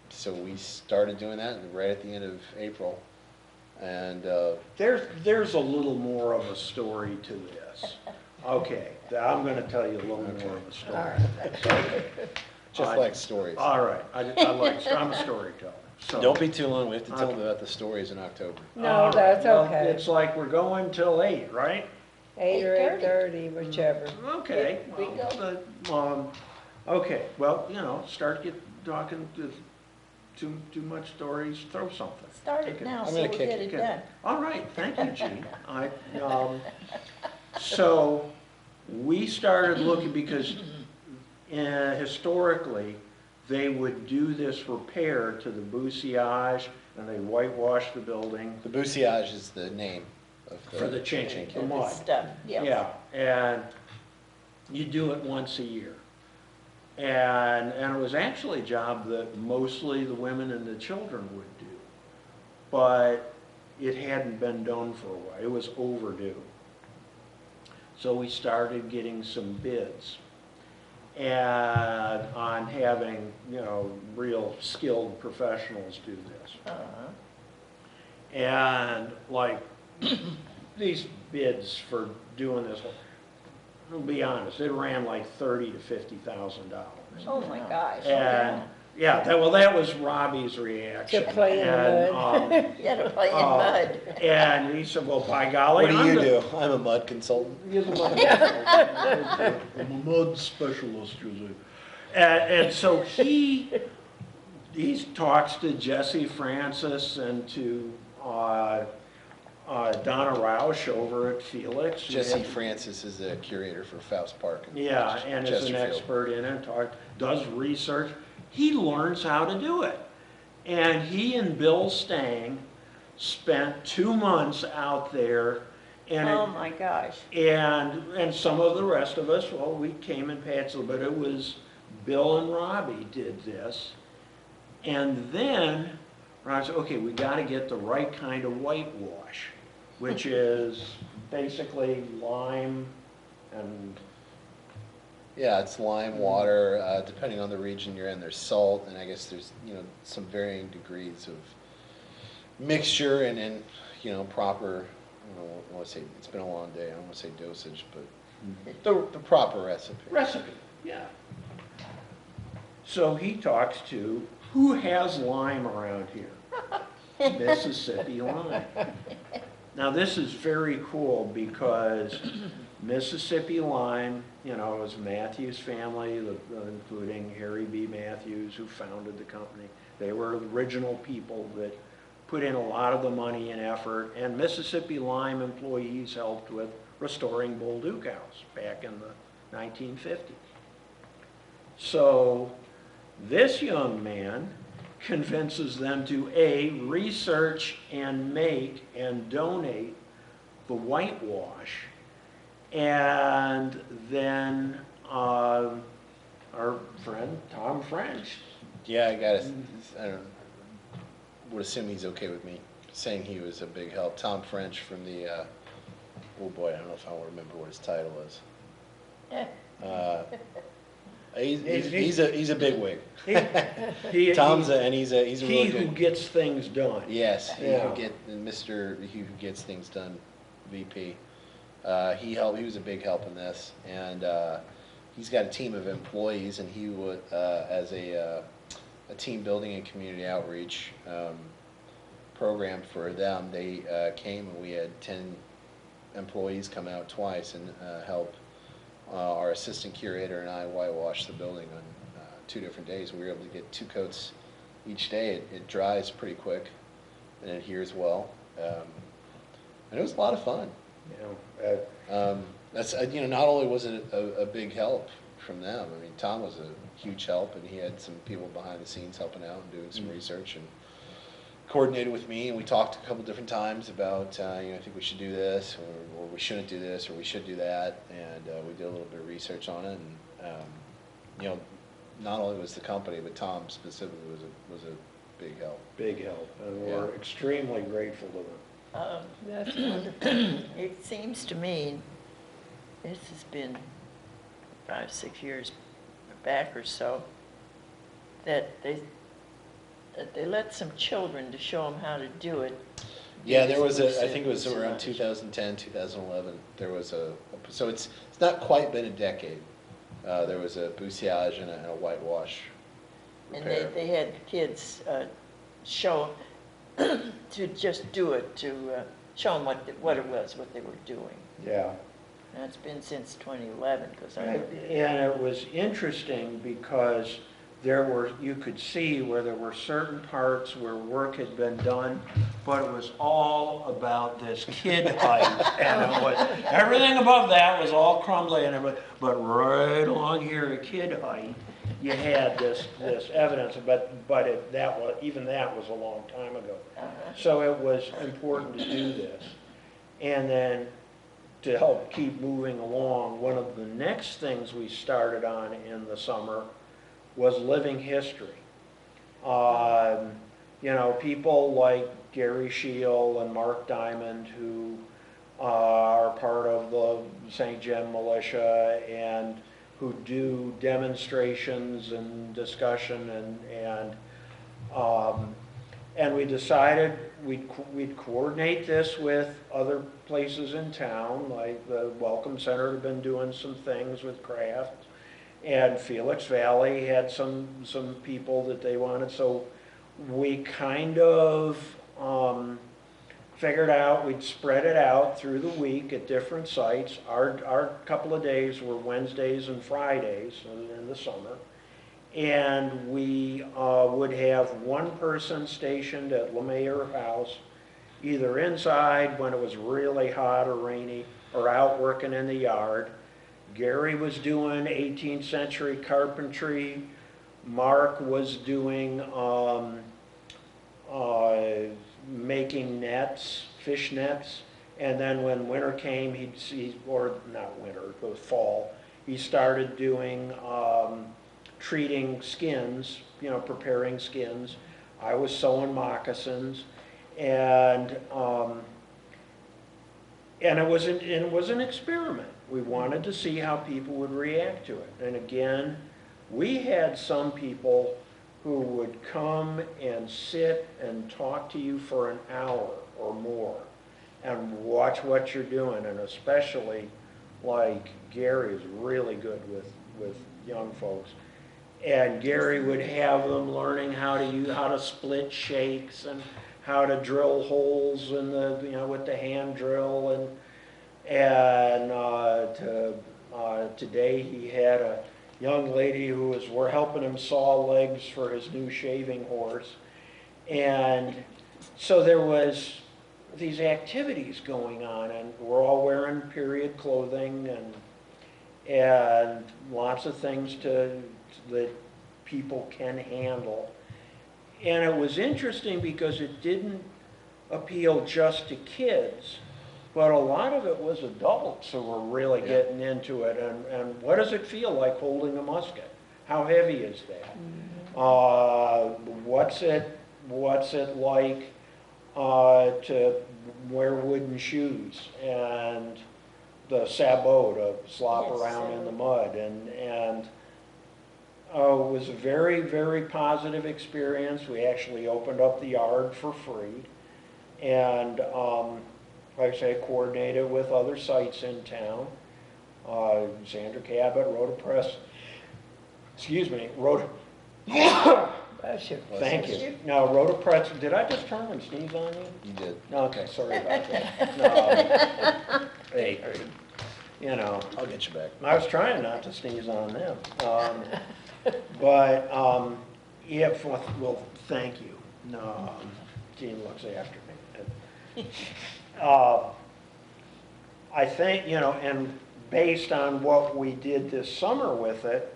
so we started doing that right at the end of April. And There's a little more of a story to this. Okay, I'm gonna tell you a little more of a story. just like stories. All right, I'm a storyteller. So- Don't be too long. We have to tell them about the stories in October. No, All right, that's well, okay. It's like we're going till 8, right? 8 or 8:30, whichever. Okay. We well, okay, well, start talking too much stories, throw something. Start Take it now, I'm so gonna we'll kick get it. it done. All right, thank you, Gene. So we started looking because historically, they would do this repair to the bousillage and they whitewash the building The bousillage is the name of for the chinking, the mud. Stuff, yeah. Yeah, and you do it once a year. And it was actually a job that mostly the women and the children would do. But it hadn't been done for a while. It was overdue. So we started getting some bids and on having, real skilled professionals do this. And like these bids for doing this, I'll be honest, it ran like $30,000 to $50,000. Oh, my gosh. And that was Robbie's reaction. To play in the And, mud. You gotta play in mud. And he said, well, by golly. What do you do? I'm a mud consultant. He's a mud I'm a mud specialist, usually. And so he talks to Jesse Francis and to Donna Roush over at Felix. Jesse Francis is a curator for Faust Park. in Yeah, and is an Chesterfield. expert in it, does research. He learns how to do it. And he and Bill Stang spent 2 months out there. And Oh, my gosh. and some of the rest of us, well, we came and patched it, but it was Bill and Robbie did this. And then Robbie said, okay, we got to get the right kind of whitewash, which is basically lime and Yeah, it's lime, water, depending on the region you're in, there's salt, and I guess there's, some varying degrees of mixture and proper, I don't want to say, it's been a long day, I don't want to say dosage, but the proper recipe. yeah. So he talks to, who has lime around here? Mississippi Lime. Now, this is very cool because Mississippi Lime, is Matthews family, including Harry B. Matthews, who founded the company. They were the original people that put in a lot of the money and effort, and Mississippi Lime employees helped with restoring Bolduc House back in the 1950s. So this young man convinces them to research and make and donate the whitewash. And then our friend Tom French. Yeah, I would assume he's okay with me saying he was a big help. Tom French from the, oh boy, I don't know if I'll remember what his title is. He's a big wig. Tom's he's a he really who good. gets things done. Yes, he Yeah. who gets things done, VP. He was a big help in this, and he's got a team of employees, and he would, as a team building and community outreach program for them, they came and we had 10 employees come out twice and help our assistant curator and I whitewashed the building on 2 different days. We were able to get 2 coats each day. It dries pretty quick and it adheres well. And it was a lot of fun. You know, That's, not only was it a big help from them, I mean, Tom was a huge help, and he had some people behind the scenes helping out and doing some research, and coordinated with me, and we talked a couple different times about, I think we should do this, or we shouldn't do this, or we should do that, and we did a little bit of research on it, and, not only was the company, but Tom specifically was a big help. big help, and we're Yeah. extremely grateful to them. That's wonderful. It seems to me, this has been 5, 6 years back or so, that they let some children to show them how to do it. Yeah, there was Because I think it was so around much. 2010, 2011, there was so it's not quite been a decade. There was a bussiage and a whitewash And repair. they had kids show, to just do it, to show them what it was, what they were doing. Yeah. And it's been since 2011, because I, And it was interesting because you could see where there were certain parts where work had been done, but it was all about this kid height. And it was, everything above that was all crumbly and everything, but right along here at kid height, you had this evidence, even that was a long time ago. So it was important to do this. And then to help keep moving along, one of the next things we started on in the summer was living history. People like Gary Scheel and Mark Diamond, who are part of the St. Jem Militia and who do demonstrations and discussion, and we decided we'd coordinate this with other places in town, like the Welcome Center had been doing some things with craft, and Felix Valley had some people that they wanted, so we kind of figured out we'd spread it out through the week at different sites. Our couple of days were Wednesdays and Fridays in the summer. And we would have one person stationed at LeMayer House, either inside when it was really hot or rainy, or out working in the yard. Gary was doing 18th century carpentry. Mark was doing making nets, fish nets. And then when winter came, or not winter, it was fall, he started doing treating skins, preparing skins. I was sewing moccasins, and it was an experiment. We wanted to see how people would react to it. And again, we had some people who would come and sit and talk to you for an hour or more and watch what you're doing, and especially like Gary is really good with young folks. And Gary would have them learning how to split shakes and how to drill holes in with the hand drill, and today he had a young lady who we're helping him saw legs for his new shaving horse, and so there was these activities going on, and we're all wearing period clothing and lots of things that people can handle. And it was interesting because it didn't appeal just to kids, but a lot of it was adults who were really getting into it. And what does it feel like holding a musket? How heavy is that? What's it like to wear wooden shoes and the sabot to slop around in the mud, and it was a very, very positive experience. We actually opened up the yard for free, and like I say, coordinated with other sites in town. Sandra Cabot wrote a press. Excuse me, wrote. Bless you. Thank you. No, wrote a press. Did I just turn and sneeze on you? You did. Okay, sorry about that. No, hey, you know. I'll get you back. I was trying not to sneeze on them. But, if, well, thank you. No, Gene looks after me. I think, you know, and based on what we did this summer with it,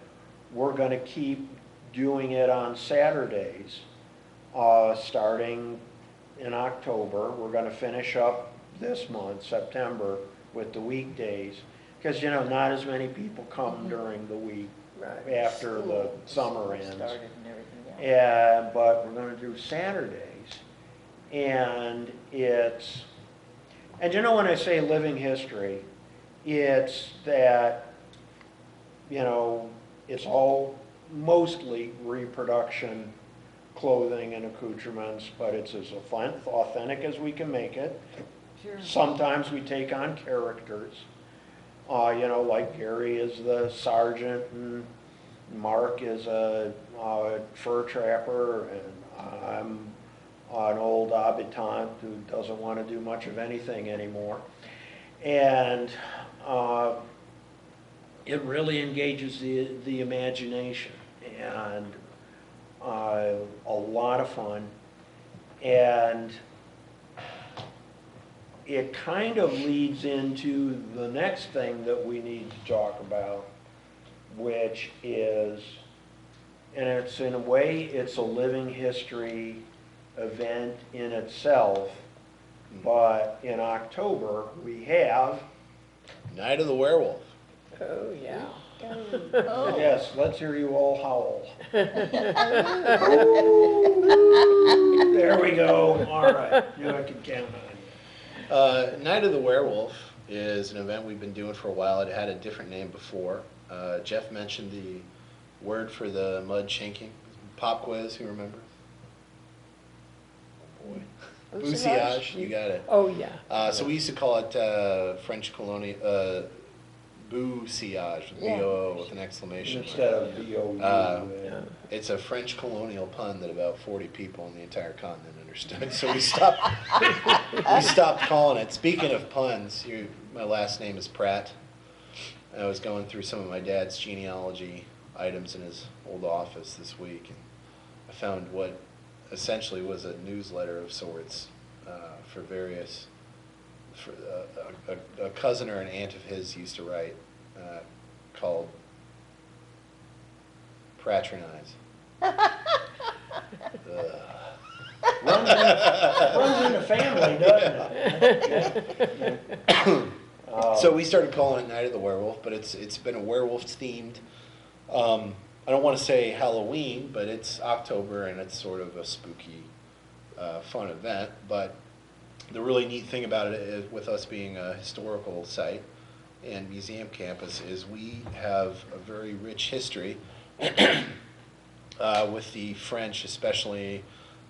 we're gonna keep doing it on Saturdays, starting in October. We're gonna finish up this month, September, with the weekdays. Because, you know, not as many people come during the week Right. after the summer ends. Started and everything else. Yeah, but we're gonna do Saturdays. And it's, and you know when I say living history, it's that, you know, it's all mostly reproduction clothing and accoutrements, but it's as authentic as we can make it. Sure. Sometimes we take on characters, you know, like Gary is the sergeant and Mark is a fur trapper, and I'm an old habitant who doesn't want to do much of anything anymore. And it really engages the imagination, and a lot of fun. And it kind of leads into the next thing that we need to talk about, which is, and it's in a way, it's a living history event in itself, but in October, we have, Night of the Werewolf. Oh, yeah. yes, let's hear you all howl. There we go, all right, you know I can count on you. Night of the Werewolf is an event we've been doing for a while. It had a different name before. Jeff mentioned the word for the mud shanking. Pop quiz, who remembers? Oh boy. Bousillage, you got it. Oh, yeah. So we used to call it French colonial, bousillage, B-O-O with an exclamation mark. Instead of B-O-U. Yeah. It's a French colonial pun that about 40 people in the entire continent understood. So we stopped. We stopped calling it. Speaking of puns, my last name is Pratt. I was going through some of my dad's genealogy items in his old office this week, and I found what essentially was a newsletter of sorts for various. A cousin or an aunt of his used to write called Patronize. Runs in the family, doesn't it? So we started calling it Night of the Werewolf, but it's been a werewolf themed. I don't want to say Halloween, but it's October and it's sort of a spooky, fun event. But the really neat thing about it is, with us being a historical site and museum campus, is we have a very rich history with the French, especially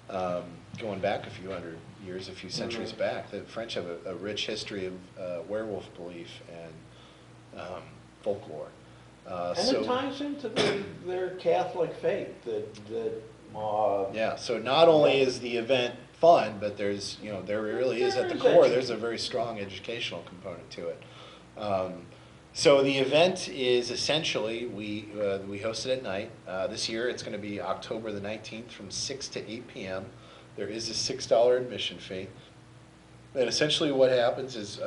going back a few hundred years, a few centuries back. The French have a rich history of werewolf belief and folklore. And So it ties into their Catholic faith yeah, so not only is the event fun, but there's, there really is at the core, there's a very strong educational component to it. So the event is essentially, we host it at night. This year it's going to be October the 19th from 6 to 8 p.m. There is a $6 admission fee. And essentially what happens is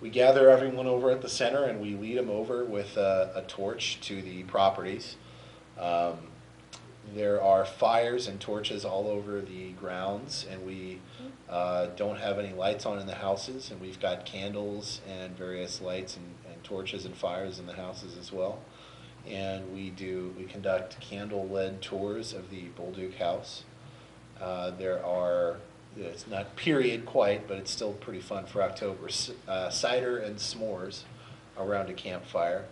we gather everyone over at the center and we lead them over with a torch to the properties. There are fires and torches all over the grounds, and we don't have any lights on in the houses, and we've got candles and various lights and torches and fires in the houses as well. And we conduct candle-led tours of the Bolduc house. There are, it's not period quite, but it's still pretty fun for October, cider and s'mores around a campfire.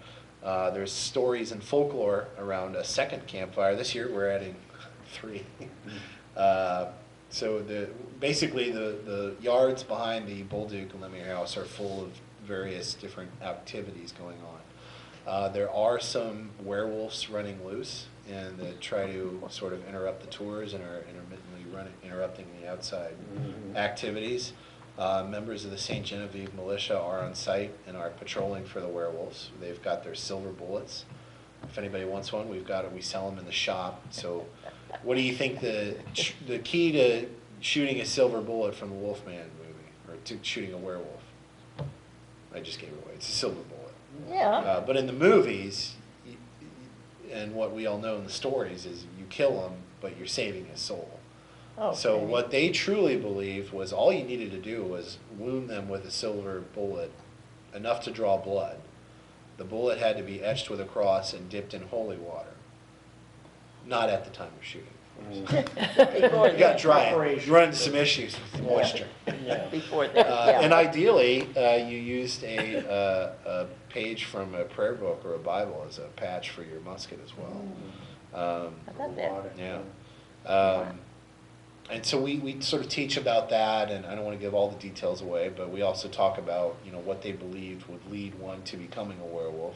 There's stories and folklore around a second campfire. This year we're adding 3. So basically the yards behind the Bolduc and Lemire house are full of various different activities going on. There are some werewolves running loose and that try to sort of interrupt the tours and are intermittently interrupting the outside activities. Members of the St. Genevieve Militia are on site and are patrolling for the werewolves. They've got their silver bullets. If anybody wants one, we've got it. We sell them in the shop. So, what do you think the key to shooting a silver bullet from the Wolfman movie, or to shooting a werewolf? I just gave it away. It's a silver bullet. Yeah. But in the movies, and what we all know in the stories is you kill him, but you're saving his soul. So Okay. what they truly believed was all you needed to do was wound them with a silver bullet, enough to draw blood. The bullet had to be etched with a cross and dipped in holy water. Not at the time of shooting. Before You got to that. dry it. You run into some issues with moisture. Before that, yeah. And ideally, you used a page from a prayer book or a Bible as a patch for your musket as well. How about that? Yeah. And so we sort of teach about that, and I don't want to give all the details away, but we also talk about, you know, what they believed would lead one to becoming a werewolf.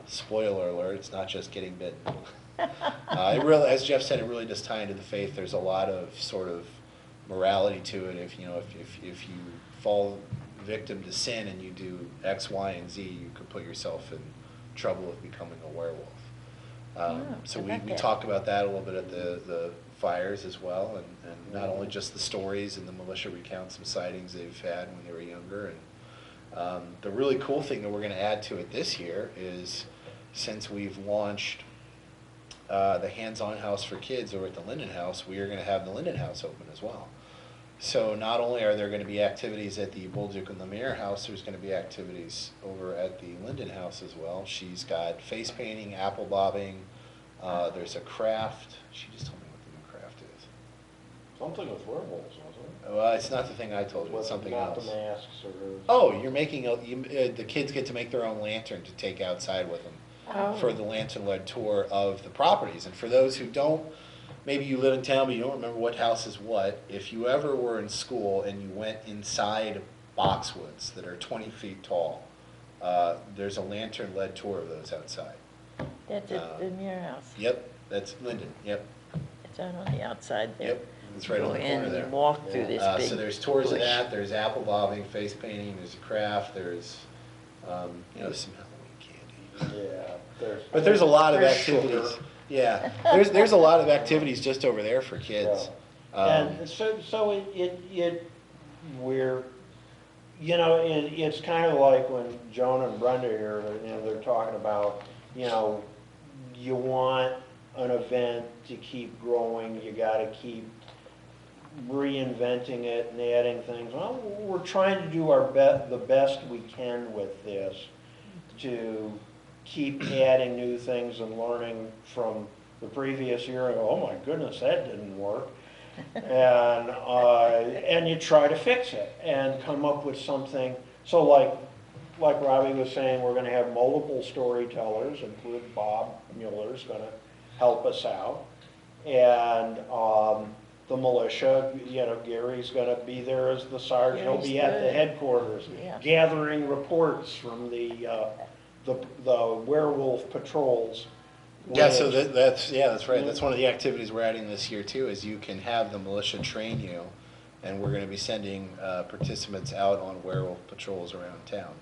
Spoiler alert, it's not just getting bitten. It really, as Jeff said, it really does tie into the faith. There's a lot of sort of morality to it. If you fall victim to sin and you do X, Y, and Z, you could put yourself in trouble of becoming a werewolf. So how we about that? talk about that a little bit at the fires as well, and not only just the stories, and the militia recount some sightings they've had when they were younger. And the really cool thing that we're going to add to it this year is, since we've launched the hands-on house for kids over at the Linden House, we are going to have the Linden House open as well. So not only are there going to be activities at the Bolduc and Lemire House, there's going to be activities over at the Linden House as well. She's got face painting, apple bobbing, there's a craft. She just told me what the new craft is. Something with werewolves, wasn't it? Well, it's not the thing I told you, it's something Not else. the masks or. Oh, you're making, the kids get to make their own lantern to take outside with them Oh. for the lantern-led tour of the properties. And for those who don't, maybe you live in town but you don't remember what house is what, if you ever were in school and you went inside boxwoods that are 20 feet tall, there's a lantern-led tour of those outside. That's at the Muir House. Yep, that's Linden, yep, It's out on the outside there. yep, it's right on Go the in corner and there. walk through this big. So there's tours of bush. that, there's apple bobbing, face painting, there's a craft, there's, some Halloween candy. Yeah. But there's a lot of there's activities. sugar. Yeah, there's a lot of activities just over there for kids. And so we're, it's kind of like when Joan and Brenda here, they're talking about, you want an event to keep growing, you gotta keep reinventing it and adding things. Well, we're trying to do the best we can with this to keep adding new things and learning from the previous year and go, oh my goodness, that didn't work. And you try to fix it and come up with something. So like Robbie was saying, we're gonna have multiple storytellers, including Bob Mueller's gonna help us out. And the militia, Gary's gonna be there as the sergeant. He'll be at the Gary's good. headquarters, Yeah. gathering reports from the werewolf patrols. Yeah, so that's right. That's one of the activities we're adding this year too, is you can have the militia train you, and we're going to be sending participants out on werewolf patrols around town.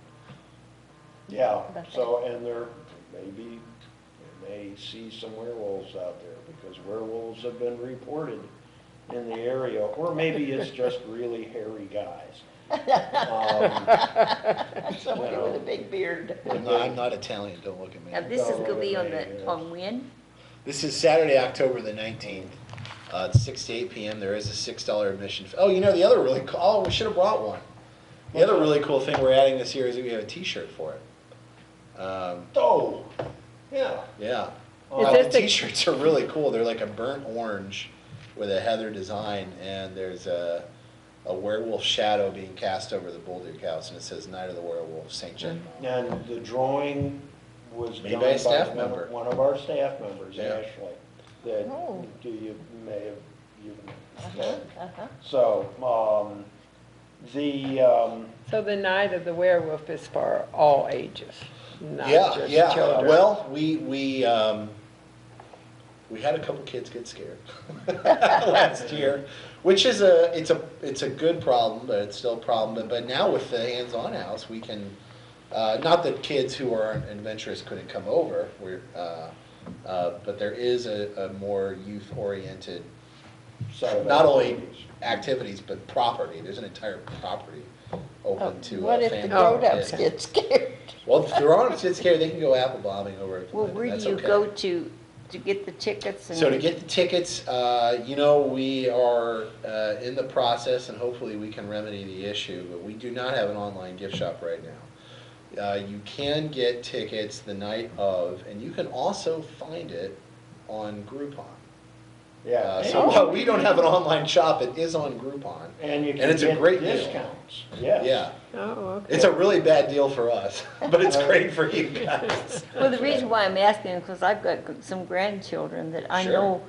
Yeah, so, and you may see some werewolves out there, because werewolves have been reported in the area, or maybe it's just really hairy guys. Somebody with a big beard. I'm not Italian, don't look at me. Now, this is gonna be on when? This is Saturday, October the 19th. It's 6 to 8 p.m. There is a $6 admission fee. Oh, the other really cool, we should have brought one. The other really cool thing we're adding this year is that we have a t-shirt for it. Oh, yeah. Yeah. Is this The the- t-shirts are really cool. They're like a burnt orange with a heather design, and there's a werewolf shadow being cast over the Bolduc House, and it says Night of the Werewolf, St. Genevieve. And the drawing was Made done by a by staff member. one of our staff members, Yeah. Ashley, that Oh. you may have, Uh-huh. So, So the Night of the Werewolf is for all ages, not Yeah, just yeah. children. Well, we had a couple kids get scared last year. Which is it's a good problem, but it's still a problem. But now with the hands-on house, we can, not that kids who aren't adventurous couldn't come over, but there is a more youth-oriented, Set of not only activities. activities, but property. There's an entire property open to What if family. the grown-ups kids. get scared? Well, if the grown-ups get scared, they can go apple bombing over at the Well, Linden. where That's do you okay. go to get the tickets? And So to get the tickets, we are in the process, and hopefully we can remedy the issue, but we do not have an online gift shop right now. You can get tickets the night of, and you can also find it on Groupon. Yeah. So while we don't have an online shop, it is on Groupon. And you and can it's a get great deal. discounts, yes. Yeah, Oh, okay. it's a really bad deal for us, but it's great for you guys. Well, the reason why I'm asking is because I've got some grandchildren that Sure.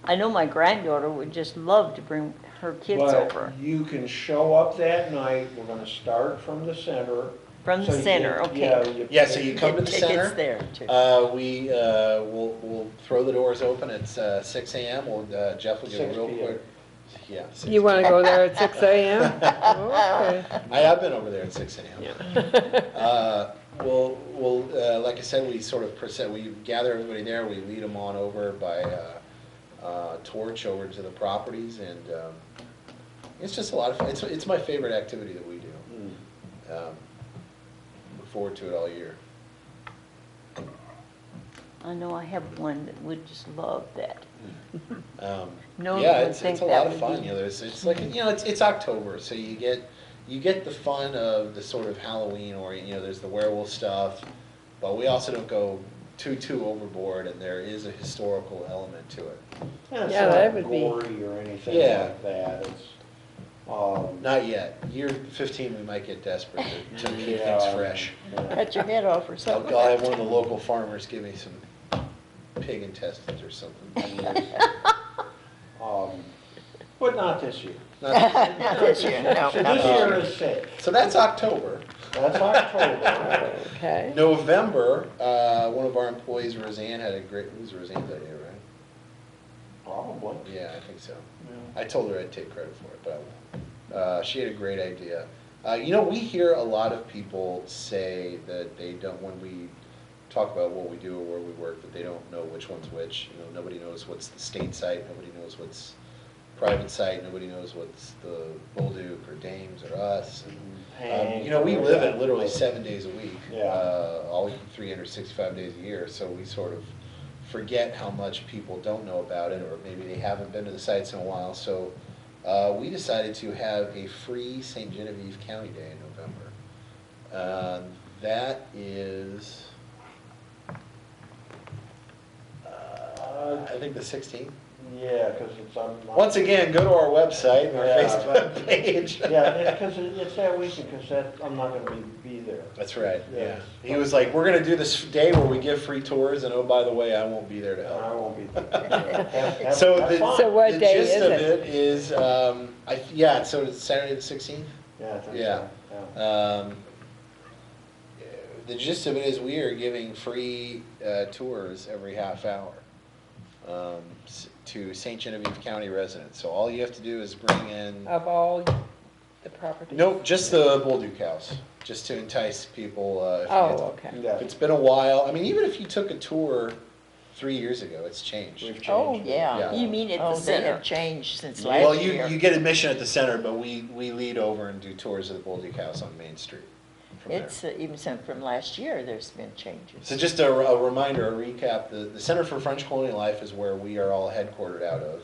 I know my granddaughter would just love to bring her kids over. But you can show up that night, we're gonna start from the center. From the So you center, get- okay. Yeah, so you come to the Get tickets center. there, too. We'll throw the doors open at 6 a.m. Jeff will give a 6 real p.m. quick. Yeah. 6 You want to go there at 6 a.m.? Okay. I have been over there at 6 a.m. Like I said, we sort of we gather everybody there, we lead them on over by torch over to the properties, and it's just a lot of fun. It's my favorite activity that we do. Look forward to it all year. I know I have one that would just love that. No one Yeah, would it's think a that lot of would fun. be- It's like it's October, so you get the fun of the sort of Halloween, or there's the werewolf stuff, but we also don't go too overboard, and there is a historical element to it. It's Yeah, not that would be- gory or anything Yeah. like that, it's, Not yet. Year 15, we might get desperate to keep yeah, things fresh. yeah. Cut your head off or I'll something. I'll have one of the local farmers give me some pig intestines or something. But not this year. Not- Not this year, no. So not this this year year. is safe, So that's October. that's October. Okay. November, one of our employees, Roseanne, had a great, it was Roseanne's idea, right? Probably. Yeah, I think so. Yeah. I told her I'd take credit for it, but I won't. She had a great idea. We hear a lot of people say that they don't, when we talk about what we do or where we work, that they don't know which one's which. Nobody knows what's the state site, nobody knows what's private site, nobody knows what's the Bolduc or Dames or us. We live it literally 7 days a week, Yeah. all 365 days a year, so we sort of forget how much people don't know about it, or maybe they haven't been to the sites in a while. So we decided to have a free St. Genevieve County Day in November. That is, I think the 16th. Yeah, because it's on. Once again, go to our website, our Yeah, Facebook page. Yeah, because it's that weekend, because I'm not gonna be there. That's right, yeah. Yes. He was like, we're gonna do this day where we give free tours, and oh, by the way, I won't be there to I help. won't be there. So Have the, fun. So what the day gist is of it? it is, so it's Saturday the 16th? Yeah, I think Yeah. so, yeah. The gist of it is we are giving free tours every half hour to St. Genevieve County residents. So all you have to do is bring in, Of all the properties? nope, just the Bolduc House, just to entice people. Oh, okay. If Yeah, it's been a while, I mean, even if you took a tour 3 years ago, it's changed. we've changed. Oh, it. yeah. Yeah. You mean at the Oh, they center? have changed since Well, last year. you get admission at the center, but we lead over and do tours of the Bolduc House on Main Street from there. It's even some from last year, there's been changes. So just a reminder, a recap, the Center for French Colonial Life is where we are all headquartered out of.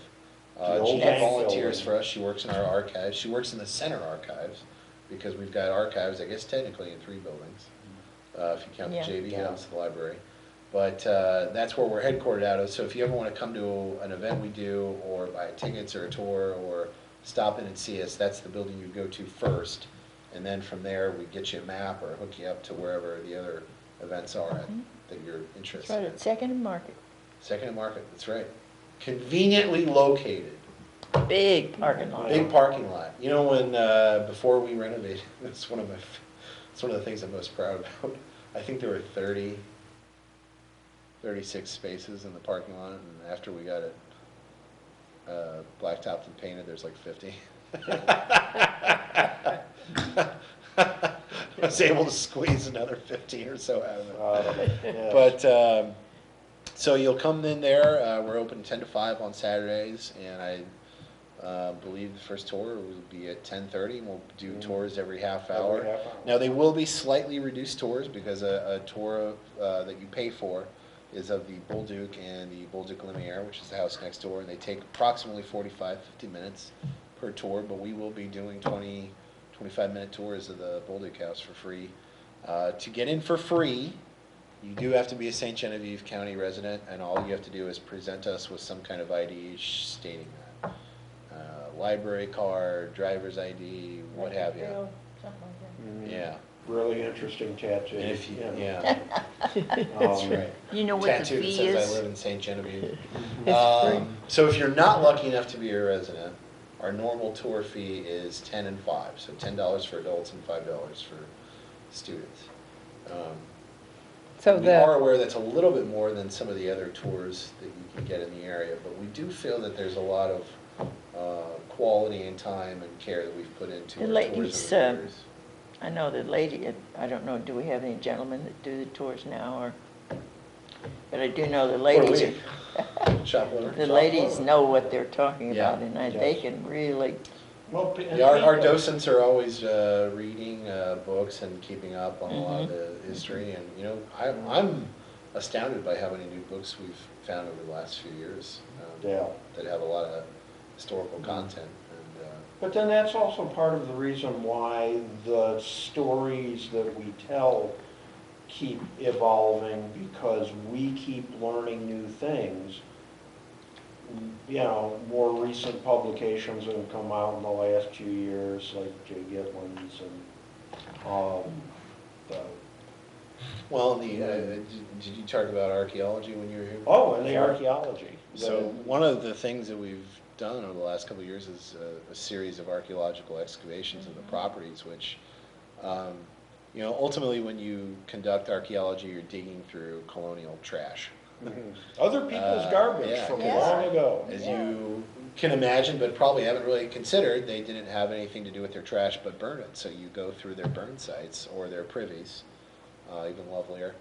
The old Jean bank volunteers building. for us, she works in our archives, she works in the center archives, because we've got archives, I guess technically in 3 buildings, if you count the Yeah. JV Yeah. House, the library. But that's where we're headquartered out of, so if you ever want to come to an event we do, or buy tickets or a tour, or stop in and see us, that's the building you go to first. And then from there, we get you a map or hook you up to wherever the other events are at that you're It's interested right in. at Second and Market, Second and Market, that's right. Conveniently located, big parking lot. big parking lot. When, before we renovated, it's one of the things I'm most proud about. I think there were 36 spaces in the parking lot, and after we got it blacktopped and painted, there's like 50. I was able to squeeze another 15 or so out of it. Yeah. But, so you'll come in there, we're open 10 to 5 on Saturdays, and I believe the first tour will be at 10:30, and we'll do tours every half hour. Every half hour. Now, they will be slightly reduced tours, because a tour that you pay for is of the Bolduc and the Bolduc Lumiere, which is the house next door, and they take approximately 45, 50 minutes per tour, but we will be doing 20, 25-minute tours of the Bolduc house for free. To get in for free, you do have to be a St. Genevieve County resident, and all you have to do is present us with some kind of ID stating that. Library card, driver's ID, what have you. Something like that. Yeah. Really interesting tattoo. And if you, yeah. That's right. You know what the Tattoo that fee says I is? live in St. Genevieve. It's free. So if you're not lucky enough to be a resident, our normal tour fee is 10 and 5, so $10 for adults and $5 for students. So We are the, aware that's a little bit more than some of the other tours that you can get in the area, but we do feel that there's a lot of quality and time and care that we've put into The our ladies, tours over the years. I know the lady, I don't know, do we have any gentlemen that do the tours now, or, but I do know the What are ladies, we? Shop owner? the ladies know what they're talking Yeah. about, and they can really, Well, Yeah, our docents are always reading books and keeping up on a lot of the history, and, you know, I'm astounded by how many new books we've found over the last few years Yeah. that have a lot of historical content. And, But then that's also part of the reason why the stories that we tell keep evolving, because we keep learning new things. You know, more recent publications that have come out in the last few years, like Jay Gitlin's and, the, Well, did you talk about archaeology when you were here? oh, and the archaeology. So one of the things that we've done over the last couple of years is a series of archaeological excavations of the properties, which, you know, ultimately when you conduct archaeology, you're digging through colonial trash. Other people's garbage yeah, from yeah. long ago. As you can imagine, but probably haven't really considered, they didn't have anything to do with their trash but burn it. So you go through their burn sites or their privies, even lovelier,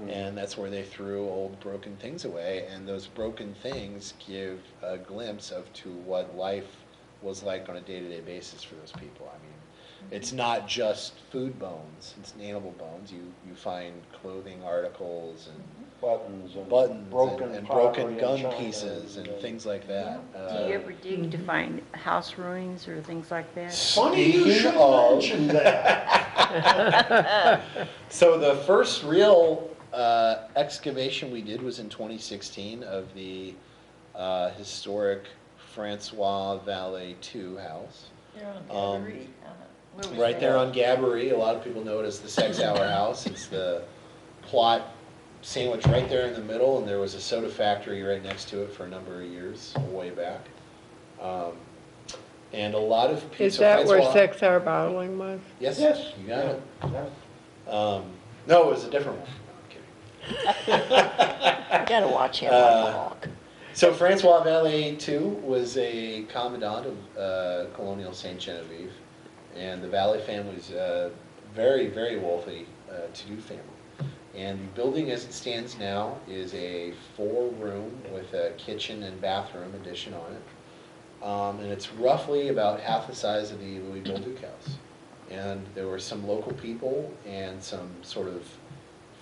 and that's where they threw old broken things away. And those broken things give a glimpse of to what life was like on a day-to-day basis for those people. I mean, it's not just food bones, it's animal bones. You find clothing articles and Buttons and buttons broken and pottery broken and gun china pieces and things like that. Do you ever dig to find house ruins or things like that? Funny you Speaking should of- mention that. So the first real excavation we did was in 2016 of the historic Francois Vallée 2 house. they're on Gabourey. Where was Right that? there on Gabourey, a lot of people know it as the Sex Hour House. It's the plot sandwich right there in the middle, and there was a soda factory right next to it for a number of years, way back. And a lot of people. is that where Sex Hour Bottling was? Yes, Yes. you got it. Yeah. No, it was a different one. I'm kidding. You gotta watch him like a hawk. So Francois Vallée too was a commandant of colonial Saint Genevieve, and the Vallée family is very, very wealthy, to-do family. And the building as it stands now is a 4-room with a kitchen and bathroom addition on it. And it's roughly about half the size of the Louis Bolduc house. And there were some local people and some sort of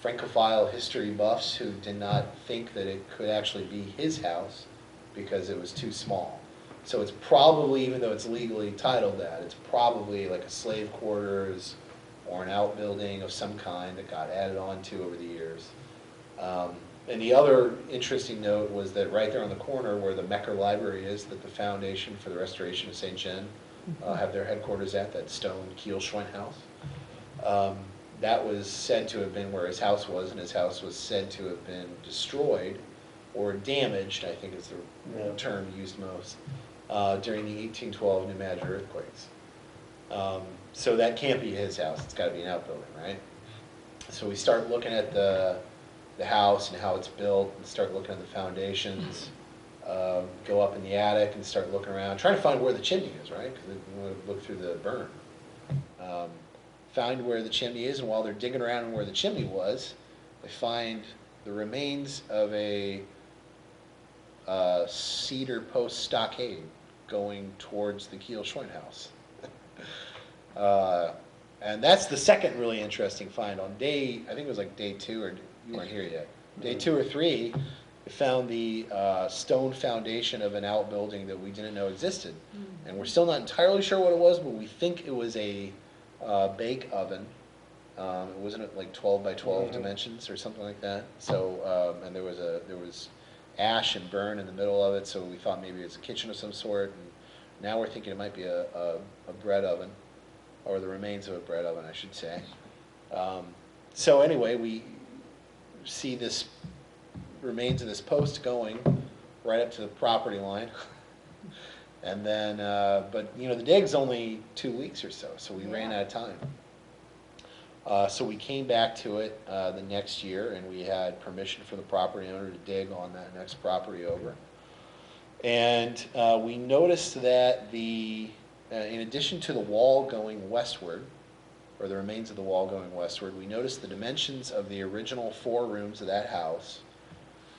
Francophile history buffs who did not think that it could actually be his house because it was too small. So it's probably, even though it's legally titled that, it's probably like a slave quarters or an outbuilding of some kind that got added on to over the years. And the other interesting note was that right there on the corner where the Mecker Library is, that the Foundation for the Restoration of St. Gen have their headquarters at, that stone Kiel-Schwent house. That was said to have been where his house was, and his house was said to have been destroyed or damaged, I think is the term used most, during the 1812 New Madrid earthquakes. So that can't be his house, it's gotta be an outbuilding, right? So we start looking at the house and how it's built, and start looking at the foundations, go up in the attic and start looking around, trying to find where the chimney is, right? Because we want to look through the burn. Find where the chimney is, and while they're digging around where the chimney was, they find the remains of a cedar post stockade going towards the Kiel-Schwein house. And that's the second really interesting find. On day, I think it was like day 2, or you weren't here yet. Day 2 or 3, we found the stone foundation of an outbuilding that we didn't know existed. And we're still not entirely sure what it was, but we think it was a bake oven. It wasn't like 12 by 12 dimensions or something like that. So, and there was ash and burn in the middle of it, so we thought maybe it's a kitchen of some sort. And now we're thinking it might be a bread oven, or the remains of a bread oven, I should say. So anyway, we see this remains of this post going right up to the property line. And then, but you know, the dig's only 2 weeks or so, so we ran out of time. So we came back to it the next year, and we had permission from the property owner to dig on that next property over. And we noticed that in addition to the wall going westward, or the remains of the wall going westward, we noticed the dimensions of the original 4 rooms of that house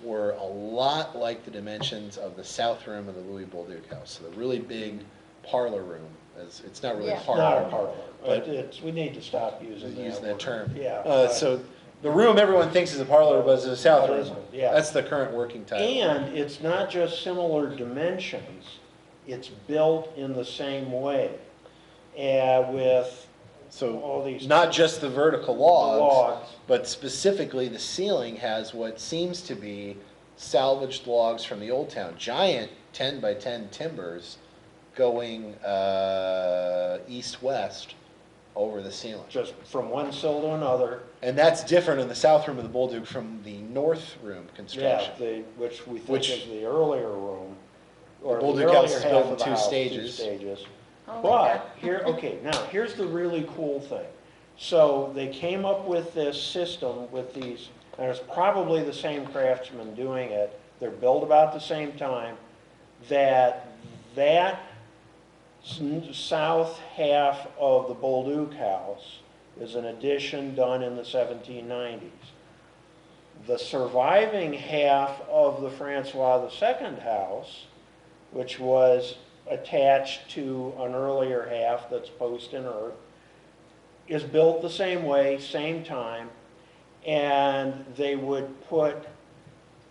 were a lot like the dimensions of the south room of the Louis Bolduc house. So the really big parlor room. It's not really a Yeah. Not a parlor. parlor, But- but we need to stop using Using that word. term. Yeah. So the room everyone thinks is a parlor, but it's a south But room. isn't, yeah. That's the current working title. And it's not just similar dimensions, it's built in the same way, with So all these not just the vertical logs, logs. but specifically the ceiling has what seems to be salvaged logs from the old town. Giant 10 by 10 timbers going east-west over the ceiling. Just from one sill to another. And that's different in the south room of the Bolduc from the north room Yeah, construction. which we think Which- is the earlier room. Or Bolduc the earlier house is half built in of the 2 house, stages. 2 stages. Oh, But here's the really cool thing. So they came up with this system with these, and it's probably the same craftsman doing it. They're built about the same time. That south half of the Bolduc house is an addition done in the 1790s. The surviving half of the Francois II house, which was attached to an earlier half that's post and earth, is built the same way, same time, and they would put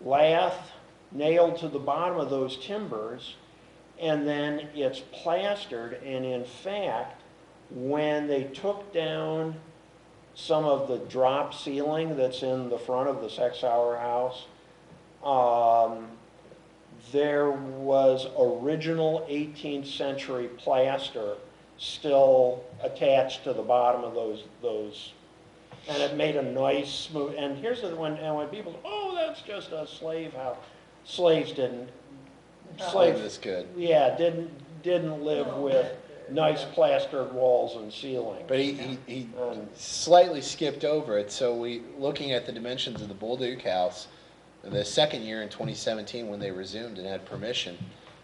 lath nailed to the bottom of those timbers, and then it's plastered, and in fact, when they took down some of the drop ceiling that's in the front of the Sechsauer house, there was original 18th century plaster still attached to the bottom of those, and it made a nice smooth, and here's the one, and when people, oh, that's just a slave house. Slaves didn't, Slaves is good. yeah, didn't live with nice plastered walls and ceiling. But he slightly skipped over it. So looking at the dimensions of the Bolduc house, the second year in 2017 when they resumed and had permission,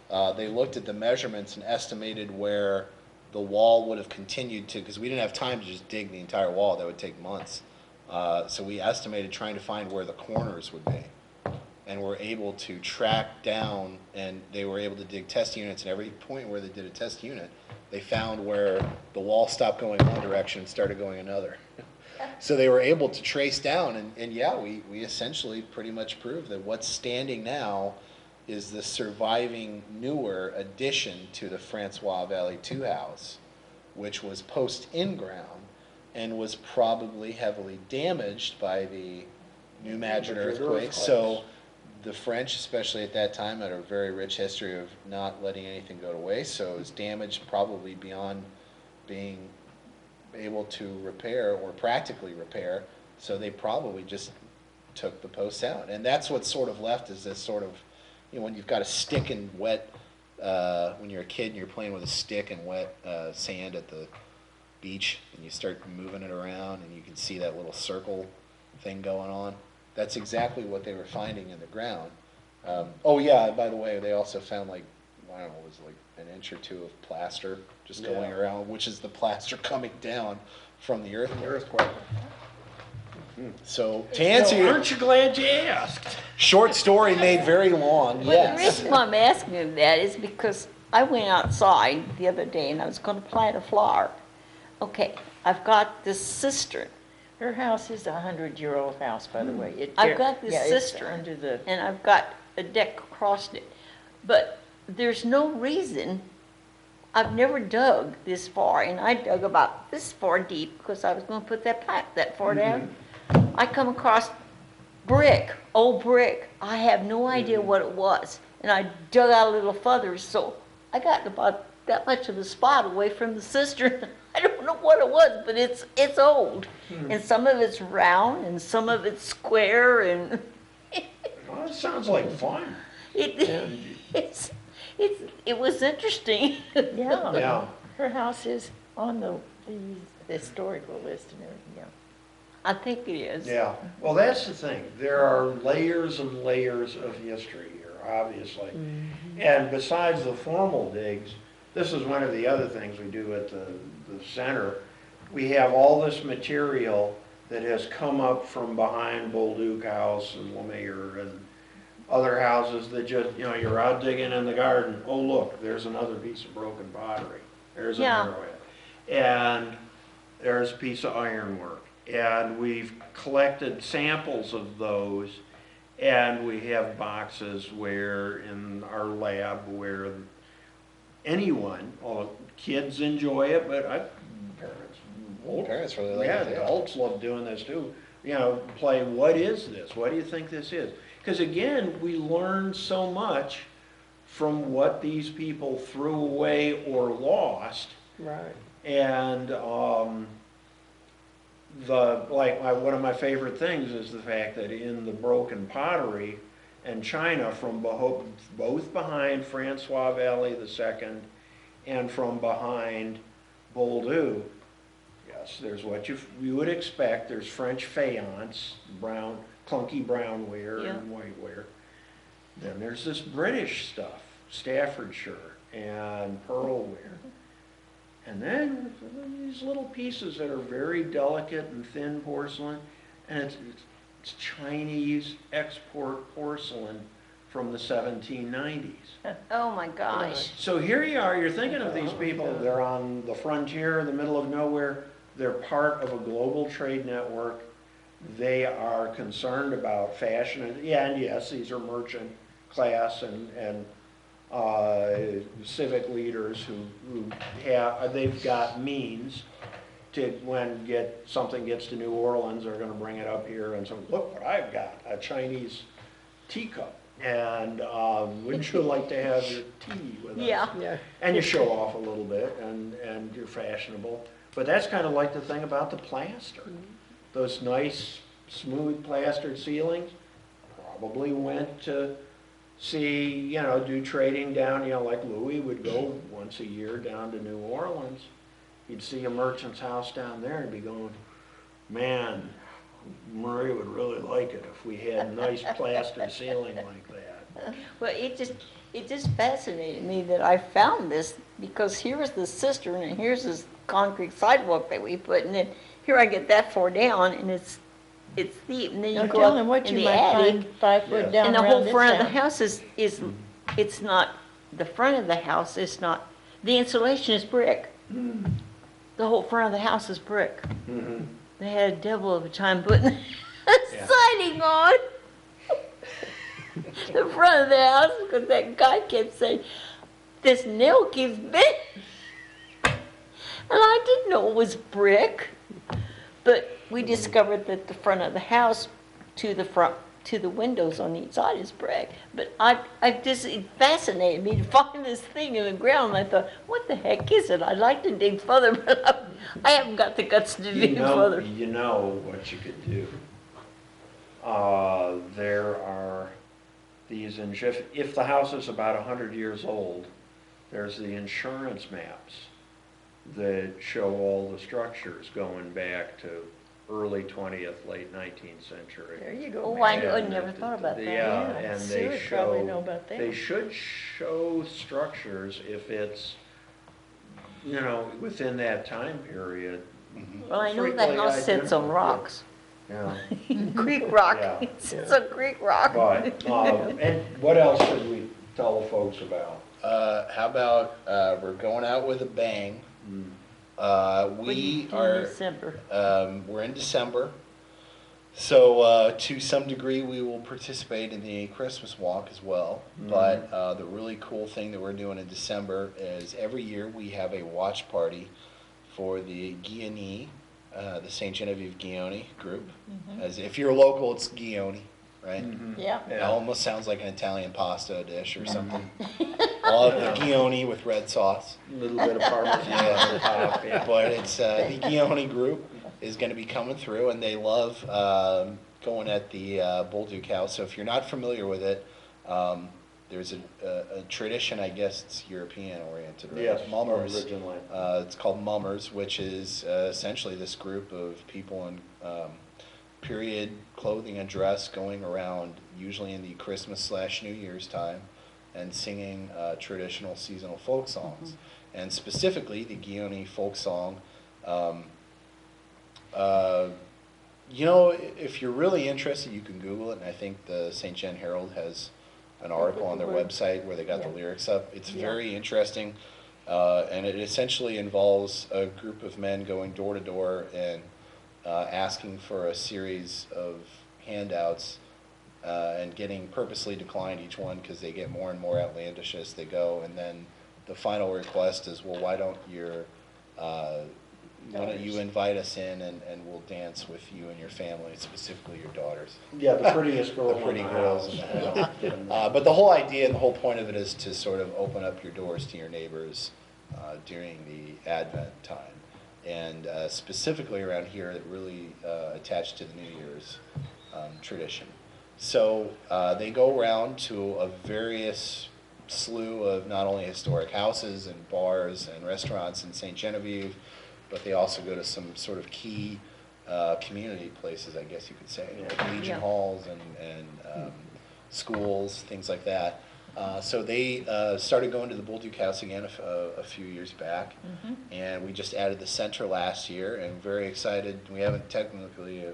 they looked at the measurements and estimated where the wall would have continued to, because we didn't have time to just dig the entire wall. That would take months. So we estimated trying to find where the corners would be. And were able to track down, and they were able to dig test units, and every point where they did a test unit, they found where the wall stopped going one direction and started going another. So they were able to trace down, and yeah, we essentially pretty much proved that what's standing now is the surviving newer addition to the Francois Valley 2 house, which was post in-ground and was probably heavily damaged by the New Madrid earthquake. So the French, especially at that time, had a very rich history of not letting anything go to waste, so it was damaged probably beyond being able to repair or practically repair, so they probably just took the posts out. And that's what's sort of left is this sort of, you know, when you've got a stick and wet, when you're a kid and you're playing with a stick and wet sand at the beach, and you start moving it around and you can see that little circle thing going on. That's exactly what they were finding in the ground. Oh yeah, by the way, they also found like, I don't know, it was like an inch or two of plaster just going Yeah. around, which is the plaster coming down from the earthquake. Earthquake. So to answer your Aren't you glad you asked? short story made very long, Well, the yes. reason why I'm asking you that is because I went outside the other day and I was gonna plant a flower. Okay, I've got this cistern, Her house is a 100-year-old house, by the way. I've got this Yeah, it's cistern. under the, and I've got a deck across it. But there's no reason, I've never dug this far, and I dug about this far deep because I was gonna put that pipe that far down. I come across brick, old brick. I have no idea what it was. And I dug out a little further, so I got about that much of a spot away from the cistern. I don't know what it was, but it's old. And some of it's round and some of it's square and Well, that sounds like fun. it was interesting. yeah. Yeah. Her house is on the historical list and everything, yeah. I think it is. Yeah, well, that's the thing. There are layers and layers of history here, obviously. And besides the formal digs, this is one of the other things we do at the center. We have all this material that has come up from behind Bolduc House and Lemire and other houses that just, you know, you're out digging in the garden, oh, look, there's another piece of broken pottery. There's an Yeah. arrowhead. And there's a piece of ironwork. And we've collected samples of those, and we have boxes where, in our lab, where anyone, all kids enjoy it, but parents, Parents really like yeah, it, yeah. adults love doing this too. You know, play, what is this? What do you think this is? Because again, we learn so much from what these people threw away or lost. Right. And one of my favorite things is the fact that in the broken pottery and china from both behind Francois Valley II and from behind Bolduc, yes, there's what you would expect. There's French faience, brown, clunky brown ware Yeah. and white ware. Then there's this British stuff, Staffordshire and pearlware. And then these little pieces that are very delicate and thin porcelain, and it's Chinese export porcelain from the 1790s. Oh my gosh. So here you are, you're thinking of these people, they're on the frontier, in the middle of nowhere, they're part of a global trade network, they are concerned about fashion, and yes, these are merchant class and civic leaders who have, they've got means to, when something gets to New Orleans, they're gonna bring it up here and so, look what I've got, a Chinese teacup. And wouldn't you like to have your tea with us? Yeah. Yeah. And you show off a little bit and you're fashionable. But that's kind of like the thing about the plaster. Those nice, smooth plastered ceilings probably went to see, you know, do trading down, you know, like Louis would go once a year down to New Orleans. He'd see a merchant's house down there and be going, man, Murray would really like it if we had a nice plastered ceiling like that. Well, it just fascinated me that I found this because here's the cistern and here's this concrete sidewalk that we put, and then here I get that far down and it's deep, and then you Now go tell them up what in you the might attic, find 5 foot Yes. down and the around whole this front of the town. house is it's not, the front of the house is not, the insulation is brick. The whole front of the house is brick. Mhm. They had a devil of a time putting Yeah. siding on the front of the house because that guy kept saying, this nail keeps bending. And I didn't know it was brick. But we discovered that the front of the house to the windows on each side is brick. But it fascinated me to find this thing in the ground. And I thought, what the heck is it? I'd like to dig further, but I haven't got the guts to dig further. You know what you could do. There are these, if the house is about 100 years old, there's the insurance maps that show all the structures going back to early 20th, late 19th century. There you go. Oh, Mary. I And never thought about that. Yeah, Yeah, and Sue they would probably show, know about that. they should show structures if it's, you know, within that time period. Well, I know that Frequently house sits on identified. rocks. Yeah, Creek Rock, Yeah. it sits on Creek Rock. but, and what else should we tell the folks about? How about, we're going out with a bang. What do We you do in are, December? we're in December. So, to some degree, we will participate in the Christmas walk as well. But, the really cool thing that we're doing in December is every year we have a watch party for the Guiani, the St. Genevieve Guioni group. As if you're local, it's Guioni, right? Yeah. It almost sounds like an Italian pasta dish or something. I'll have the Guioni with red sauce. A little bit of Parmesan on the top, yeah. But it's the Guioni group is going to be coming through, and they love going at the Bull Duke House. So if you're not familiar with it, there's a tradition, I guess it's European oriented, right? Yes, Mummers. originally. It's called Mummers, which is essentially this group of people in period clothing and dress going around, usually in the Christmas/New Year's time, and singing traditional seasonal folk songs. And specifically, the Guioni folk song. You know, if you're really interested, you can Google it, and I think the St. Gen Herald has an article on their website where they got the lyrics up. It's very interesting, and it essentially involves a group of men going door to door and asking for a series of handouts and getting purposely declined each one because they get more and more outlandish as they go. And then the final request is, well, why don't you invite us in and we'll dance with you and your family, specifically your daughters. Yeah, the prettiest girl The in pretty the girls house. in the house. But the whole idea and the whole point of it is to sort of open up your doors to your neighbors during the Advent time. And specifically around here, it really attached to the New Year's tradition. So they go around to a various slew of not only historic houses and bars and restaurants in St. Genevieve, but they also go to some sort of key community places, I guess you could say, like Legion halls and schools, things like that. So they started going to the Bull Duke House again a few years back, and we just added the center last year, and very excited. We haven't technically,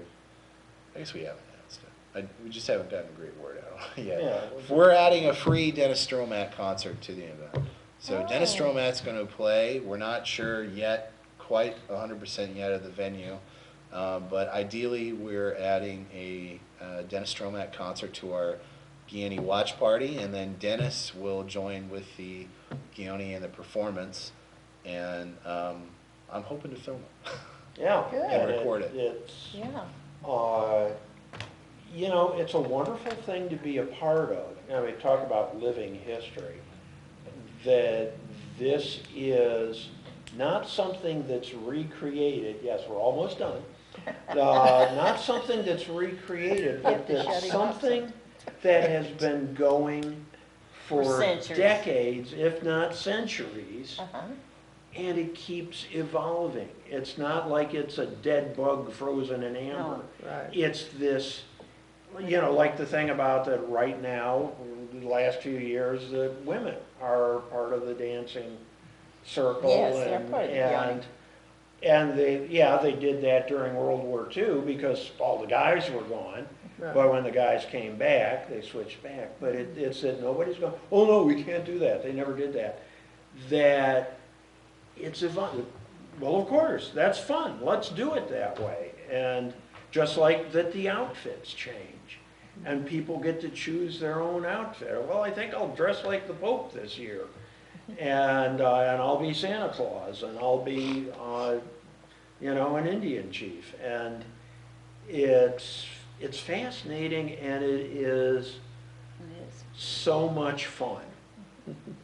I guess we haven't announced it. We just haven't gotten a great word out yet. Yeah. We're adding a free Dennis Stromat concert to the event. So Dennis Stromat's going to play. We're not sure yet, quite 100% yet of the venue, but ideally we're adding a Dennis Stromat concert to our Guiani watch party, and then Dennis will join with the Guiani in the performance, and I'm hoping to film it. Yeah. And record it. It's, Yeah. you know, it's a wonderful thing to be a part of. I mean, talk about living history. That this is not something that's recreated. Yes, we're almost done. Not something that's recreated, but that's something that has been going for centuries. decades, if not centuries. Uh-huh. And it keeps evolving. It's not like it's a dead bug frozen in amber. Right. It's this, you know, like the thing about that right now, the last few years, that women are part of the dancing circle. Yes, they're part of the and they did that during World War II because all the guys were gone. Right. But when the guys came back, they switched back. But it's that nobody's going, oh no, we can't do that. They never did that. That it's evolving. Well, of course, that's fun. Let's do it that way. And just like that the outfits change. And people get to choose their own outfit. Well, I think I'll dress like the Pope this year. And I'll be Santa Claus. And I'll be, you know, an Indian chief. And it's fascinating, and it is so much fun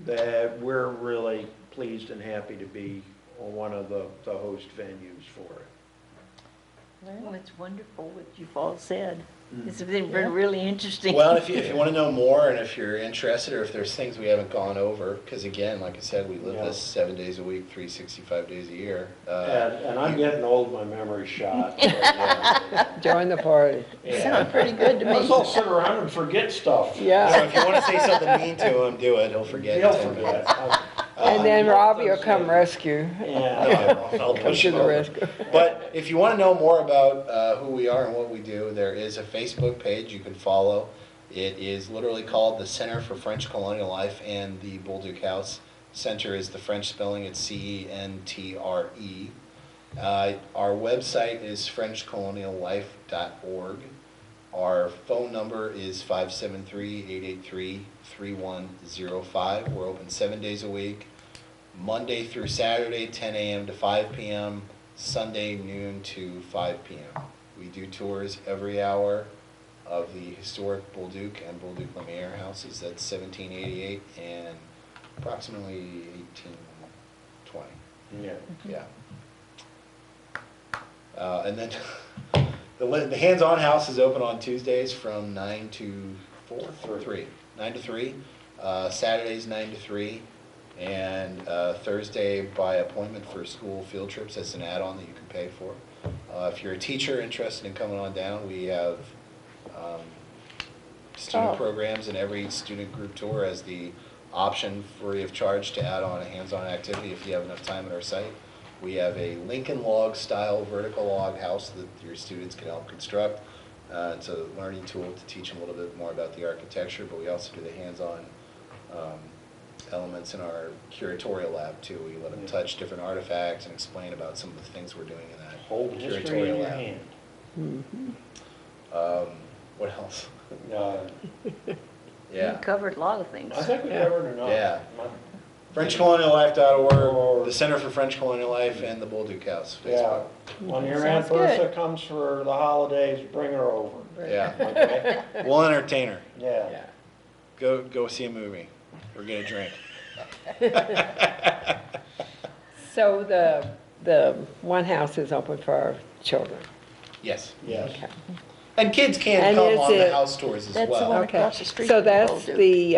that we're really pleased and happy to be one of the host venues for it. Well, it's wonderful what you've all said. It's been really interesting. Well, if you want to know more, and if you're interested, or if there's things we haven't gone over, because again, like I said, we live Yeah. this 7 days a week, 365 days a year. And I'm getting old, my memory's shot. Join the party. Sound pretty good to Let's me. all sit around and forget stuff. Yeah. If you want to say something mean to him, do it. He'll forget. in He'll 10 forget. minutes. And then Robbie will come rescue. Yeah. I'll Come push to him the over. rescue. But if you want to know more about who we are and what we do, there is a Facebook page you can follow. It is literally called the Center for French Colonial Life, and the Bolduc House Center is the French spelling. It's CENTRE. Our website is FrenchColonialLife.org. Our phone number is 573-883-3105. We're open 7 days a week, Monday through Saturday, 10 a.m. to 5 p.m., Sunday noon to 5 p.m. We do tours every hour of the historic Bolduc and Bolduc Lumiere houses. That's 1788 and approximately 1820. Yeah. Yeah. And then the hands-on house is open on Tuesdays from 9 to 4? 3. 9 to 3. Saturdays 9 to 3. And Thursday by appointment for school field trips. That's an add-on that you can pay for. If you're a teacher interested in coming on down, we have student programs, and every student group tour has the option free of charge to add on a hands-on activity if you have enough time at our site. We have a Lincoln log style vertical log house that your students can help construct. It's a learning tool to teach them a little bit more about the architecture, but we also do the hands-on elements in our curatorial lab too. We let them touch different artifacts and explain about some of the things we're doing in that Hold history in curatorial your lab. hand. What else? We Yeah. covered a lot of things. I think we covered enough. Yeah. My- FrenchColonialLife.org, the Center for French Colonial Life, and the Bolduc House Yeah, Facebook. when your Sounds Aunt Bertha good. comes for the holidays, bring her over. Yeah. Okay? We'll entertain her. Yeah. Go see a movie. Or get a drink. So the one house is open for our children. Yes. Yes. Okay. And kids can And come is on the it- house tours as That's the well. one- Okay. across the street So from that's Bolduc. the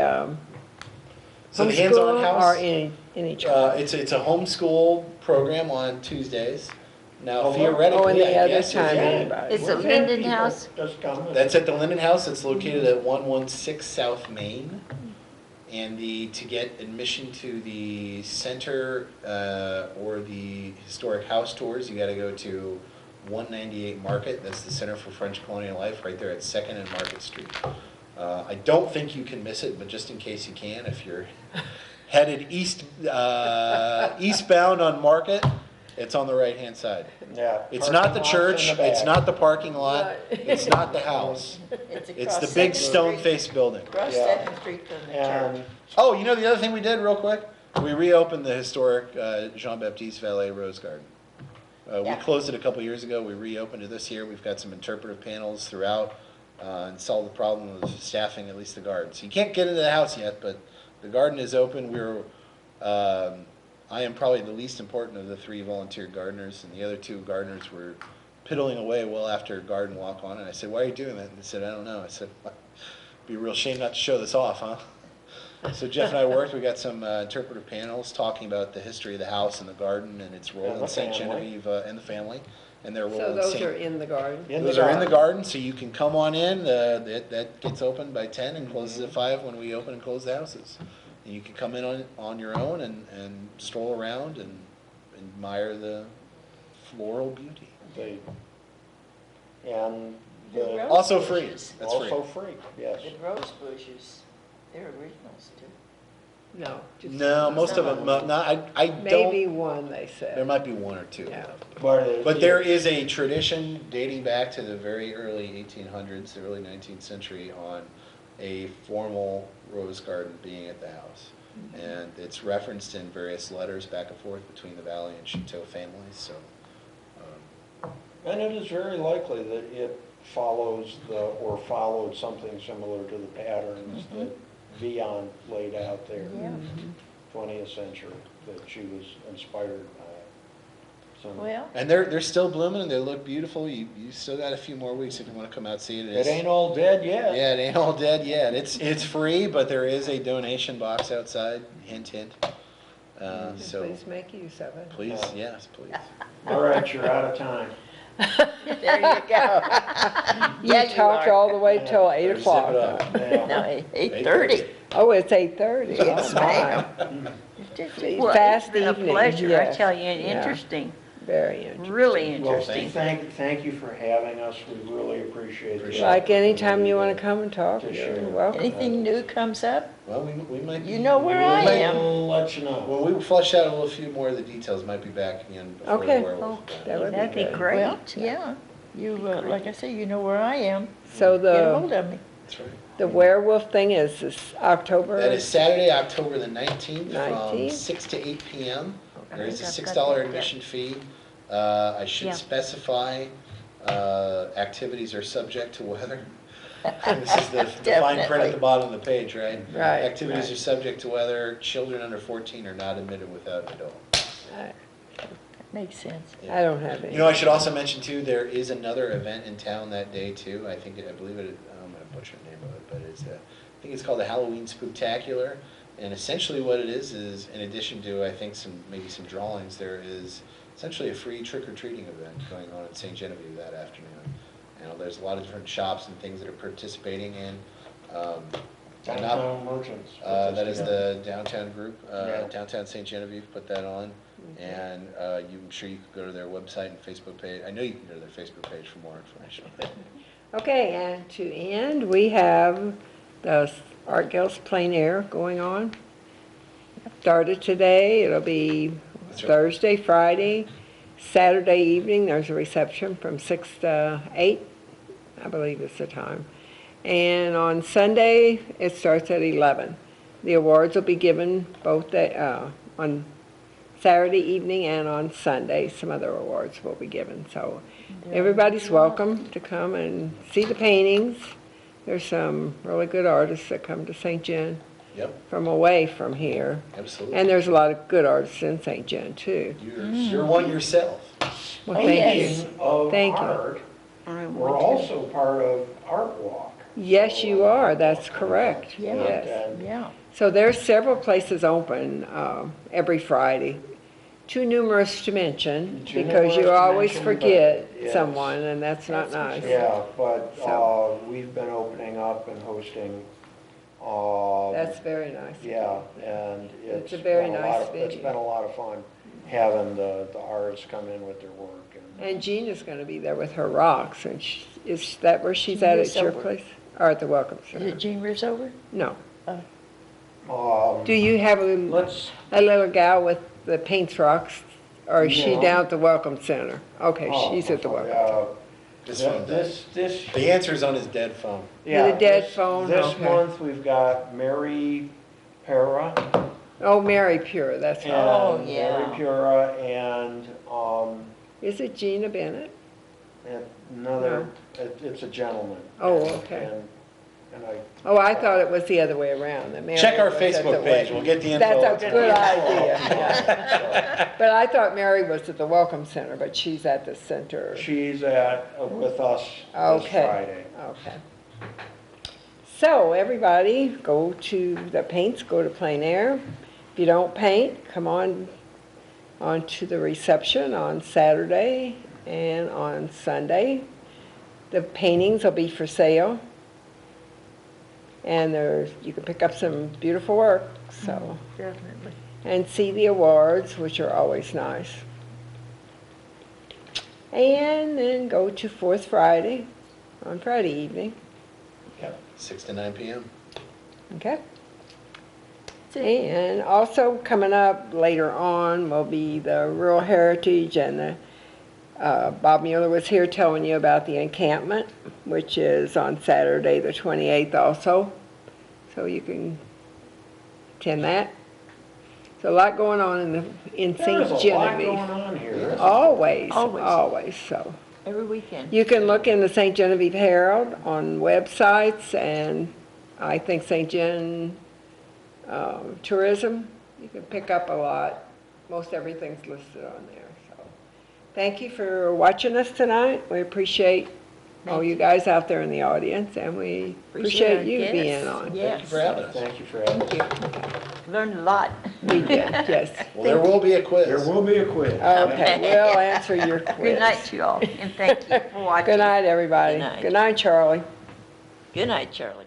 So the hands-on homeschool house, or any child? it's a homeschool program on Tuesdays. Now Oh, theoretically, any I other guess time, if you- anybody? It's a We've had Linden people House. Just come. and- That's at the Linden House. It's located at 116 South Main. And to get admission to the center or the historic house tours, you got to go to 198 Market. That's the Center for French Colonial Life, right there at 2nd and Market Street. I don't think you can miss it, but just in case you can, if you're headed eastbound on Market, it's on the right-hand side. Yeah. It's not the parking lot's church, in the it's back. not the parking lot, Right. it's not the house. It's It's across the big 2nd Street- stone-faced building. Across Yeah. 2nd Street from the church. And Oh, you know the other thing we did real quick? We reopened the historic Jean-Baptiste Vallée Rose Garden. We Yeah. closed it a couple years ago. We reopened it this year. We've got some interpretive panels throughout and solved the problem of staffing at least the garden. So you can't get into the house yet, but the garden is open. I am probably the least important of the 3 volunteer gardeners, and the other 2 gardeners were piddling away well after garden walk on. And I said, "Why are you doing that?" And they said, "I don't know." I said, "It'd be a real shame not to show this off, huh?" So Jeff and I worked. We got some interpretive panels talking about the history of the house and the garden and its role And in the St. family. Genevieve and the family and their role So in those St. are in the garden? Those are in the garden, so you can come on in. That gets open by 10 and closes at 5 when we open and close the houses. And you can come in on your own and stroll around and admire the floral beauty. and The the, rose Also free. bushes. That's free. also free, yes. The rose bushes, they're originals too. No. just No, most of them, no, I Maybe don't, one, they there said. might be 1 or 2. Yeah. But there is a tradition dating back to the very early 1800s, the early 19th century, on a formal rose garden being at the house. And it's referenced in various letters back and forth between the Valley and Chateau families, so. And it is very likely that it follows followed something similar to the patterns that Vian laid out there Yeah. in the 20th century, that she was inspired by it. So, Well, And they're still blooming and they look beautiful. You still got a few more weeks if you want to come out and see it. it ain't all dead yet. Yeah, it ain't all dead yet. It's free, but there is a donation box outside. Hint, hint. So Please make use of it. please, yes, please. All right, you're out of time. there you go. You Yeah, talked are. all the way till Better 8 zip o'clock. it up. Yeah. No, 8:30. Oh, it's 8:30. Yes, Oh, my. ma'am. Well, Fast it's been a evening, pleasure, I yes. tell you, and Yeah. interesting, Very interesting. really Well, interesting. thank you for having us. We really appreciate it. Like anytime you want to come and talk, To you're share. welcome. Anything new comes up, Well, we might. you know where I am. We'll let you know. When we flesh out a little few more of the details, might be back again before Okay. the werewolf. That would That'd be good. great. Well, yeah, you, like I say, you know where I am. So Get a hold the of me. That's right. werewolf thing is this October? That is Saturday, October the 19th, from 19th? 6 to 8 p.m. There is a I've got $6 that, admission fee. I Yeah. should specify, activities are subject to weather. This is the fine print at Definitely. the bottom of the page, right? Right, Activities right. are subject to weather. Children under 14 are not admitted without an adult. Makes sense. I don't have any. You know, I should also mention too, there is another event in town that day too. I believe it, I'm gonna butcher the name of it, but I think it's called the Halloween Spooktacular. And essentially what it is in addition to, I think, maybe some drawings, there is essentially a free trick-or-treating event going on in St. Genevieve that afternoon. And there's a lot of different shops and things that are participating in. Downtown Merchants. That is the downtown group, Yeah. Downtown St. Genevieve put that on. And I'm sure you could go to their website and Facebook page. I know you can go to their Facebook page for more information. Okay, and to end, we have the Art Gals Plein Air going on. Started today, it'll be That's right. Thursday, Friday, Saturday evening, there's a reception from 6 to 8, I believe is the time. And on Sunday, it starts at 11. The awards will be given both on Saturday evening and on Sunday. Some other awards will be given, so everybody's welcome to come and see the paintings. There's some really good artists that come to St. John Yep, from away from here. absolutely. And there's a lot of good artists in St. John, too. You're one yourself. Well, Oh, thank yes. you. Speaking of Thank you. art, I we're want to- also part of Art Walk. Yes, you are, that's correct. Yeah. Yes. And Yeah. So there's several places open every Friday. Too numerous to mention, Too because you numerous to always mention, but forget yes. someone, and that's not That's for nice. sure. Yeah, but So. we've been opening up and hosting. That's very nice. Yeah, and It's it's a very been nice It's venue. been a lot of fun having the artists come in with their work. And Gina's gonna be there with her rocks, and is that where she's at Gina's your over. place? Or at the Welcome Is Center? it Jean Reeves over? No. Um, Do you have Let's, a little gal with the paints rocks, or is she No. down at the Welcome Center? Okay, oh, she's at the Welcome. This phone died. This, The answer's on his dead phone. yeah. With a dead this- phone? This Okay. month, we've got Mary Para. Oh, Mary Pure, that's right. Oh, and yeah. Mary Pura and, Is it Gina Bennett? another, it's a gentleman. Oh, okay. And I, Oh, I thought it was the other way around. that Mary Check our was at the Facebook page, wedding. we'll get the info. That's a good idea, Yeah. yeah. But I thought Mary was at the Welcome Center, but she's at the center. she's with us this Okay. Friday. Okay. So, everybody, go to the paints, go to Plein Air. If you don't paint, come on to the reception on Saturday and on Sunday. The paintings will be for sale. And you can pick up some beautiful work, so. Definitely. And see the awards, which are always nice. And then go to Fourth Friday, on Friday evening, 6 to 9 p.m. okay? And also coming up later on will be the Rural Heritage, and Bob Mueller was here telling you about the encampment, which is on Saturday the 28th also, so you can attend that. So a lot going on in There's St. a lot Genevieve. going on here. Always, Always. always, so. Every weekend. You can look in the St. Genevieve Herald on websites, and I think St. Gen Tourism, you can pick up a lot. Most everything's listed on there, so. thank you for watching us tonight. We appreciate all you guys out there in the audience, and we appreciate our you guests. being on. Thank you Yes, for having us. Thank you for having us. learned a lot. We did, yes. Well, there will be a quiz. There will be a quiz. Okay, we'll answer your quiz. Good night to you all, and thank you for watching. Good night, everybody. Good night. Good night, Charlie. Good night, Charlie.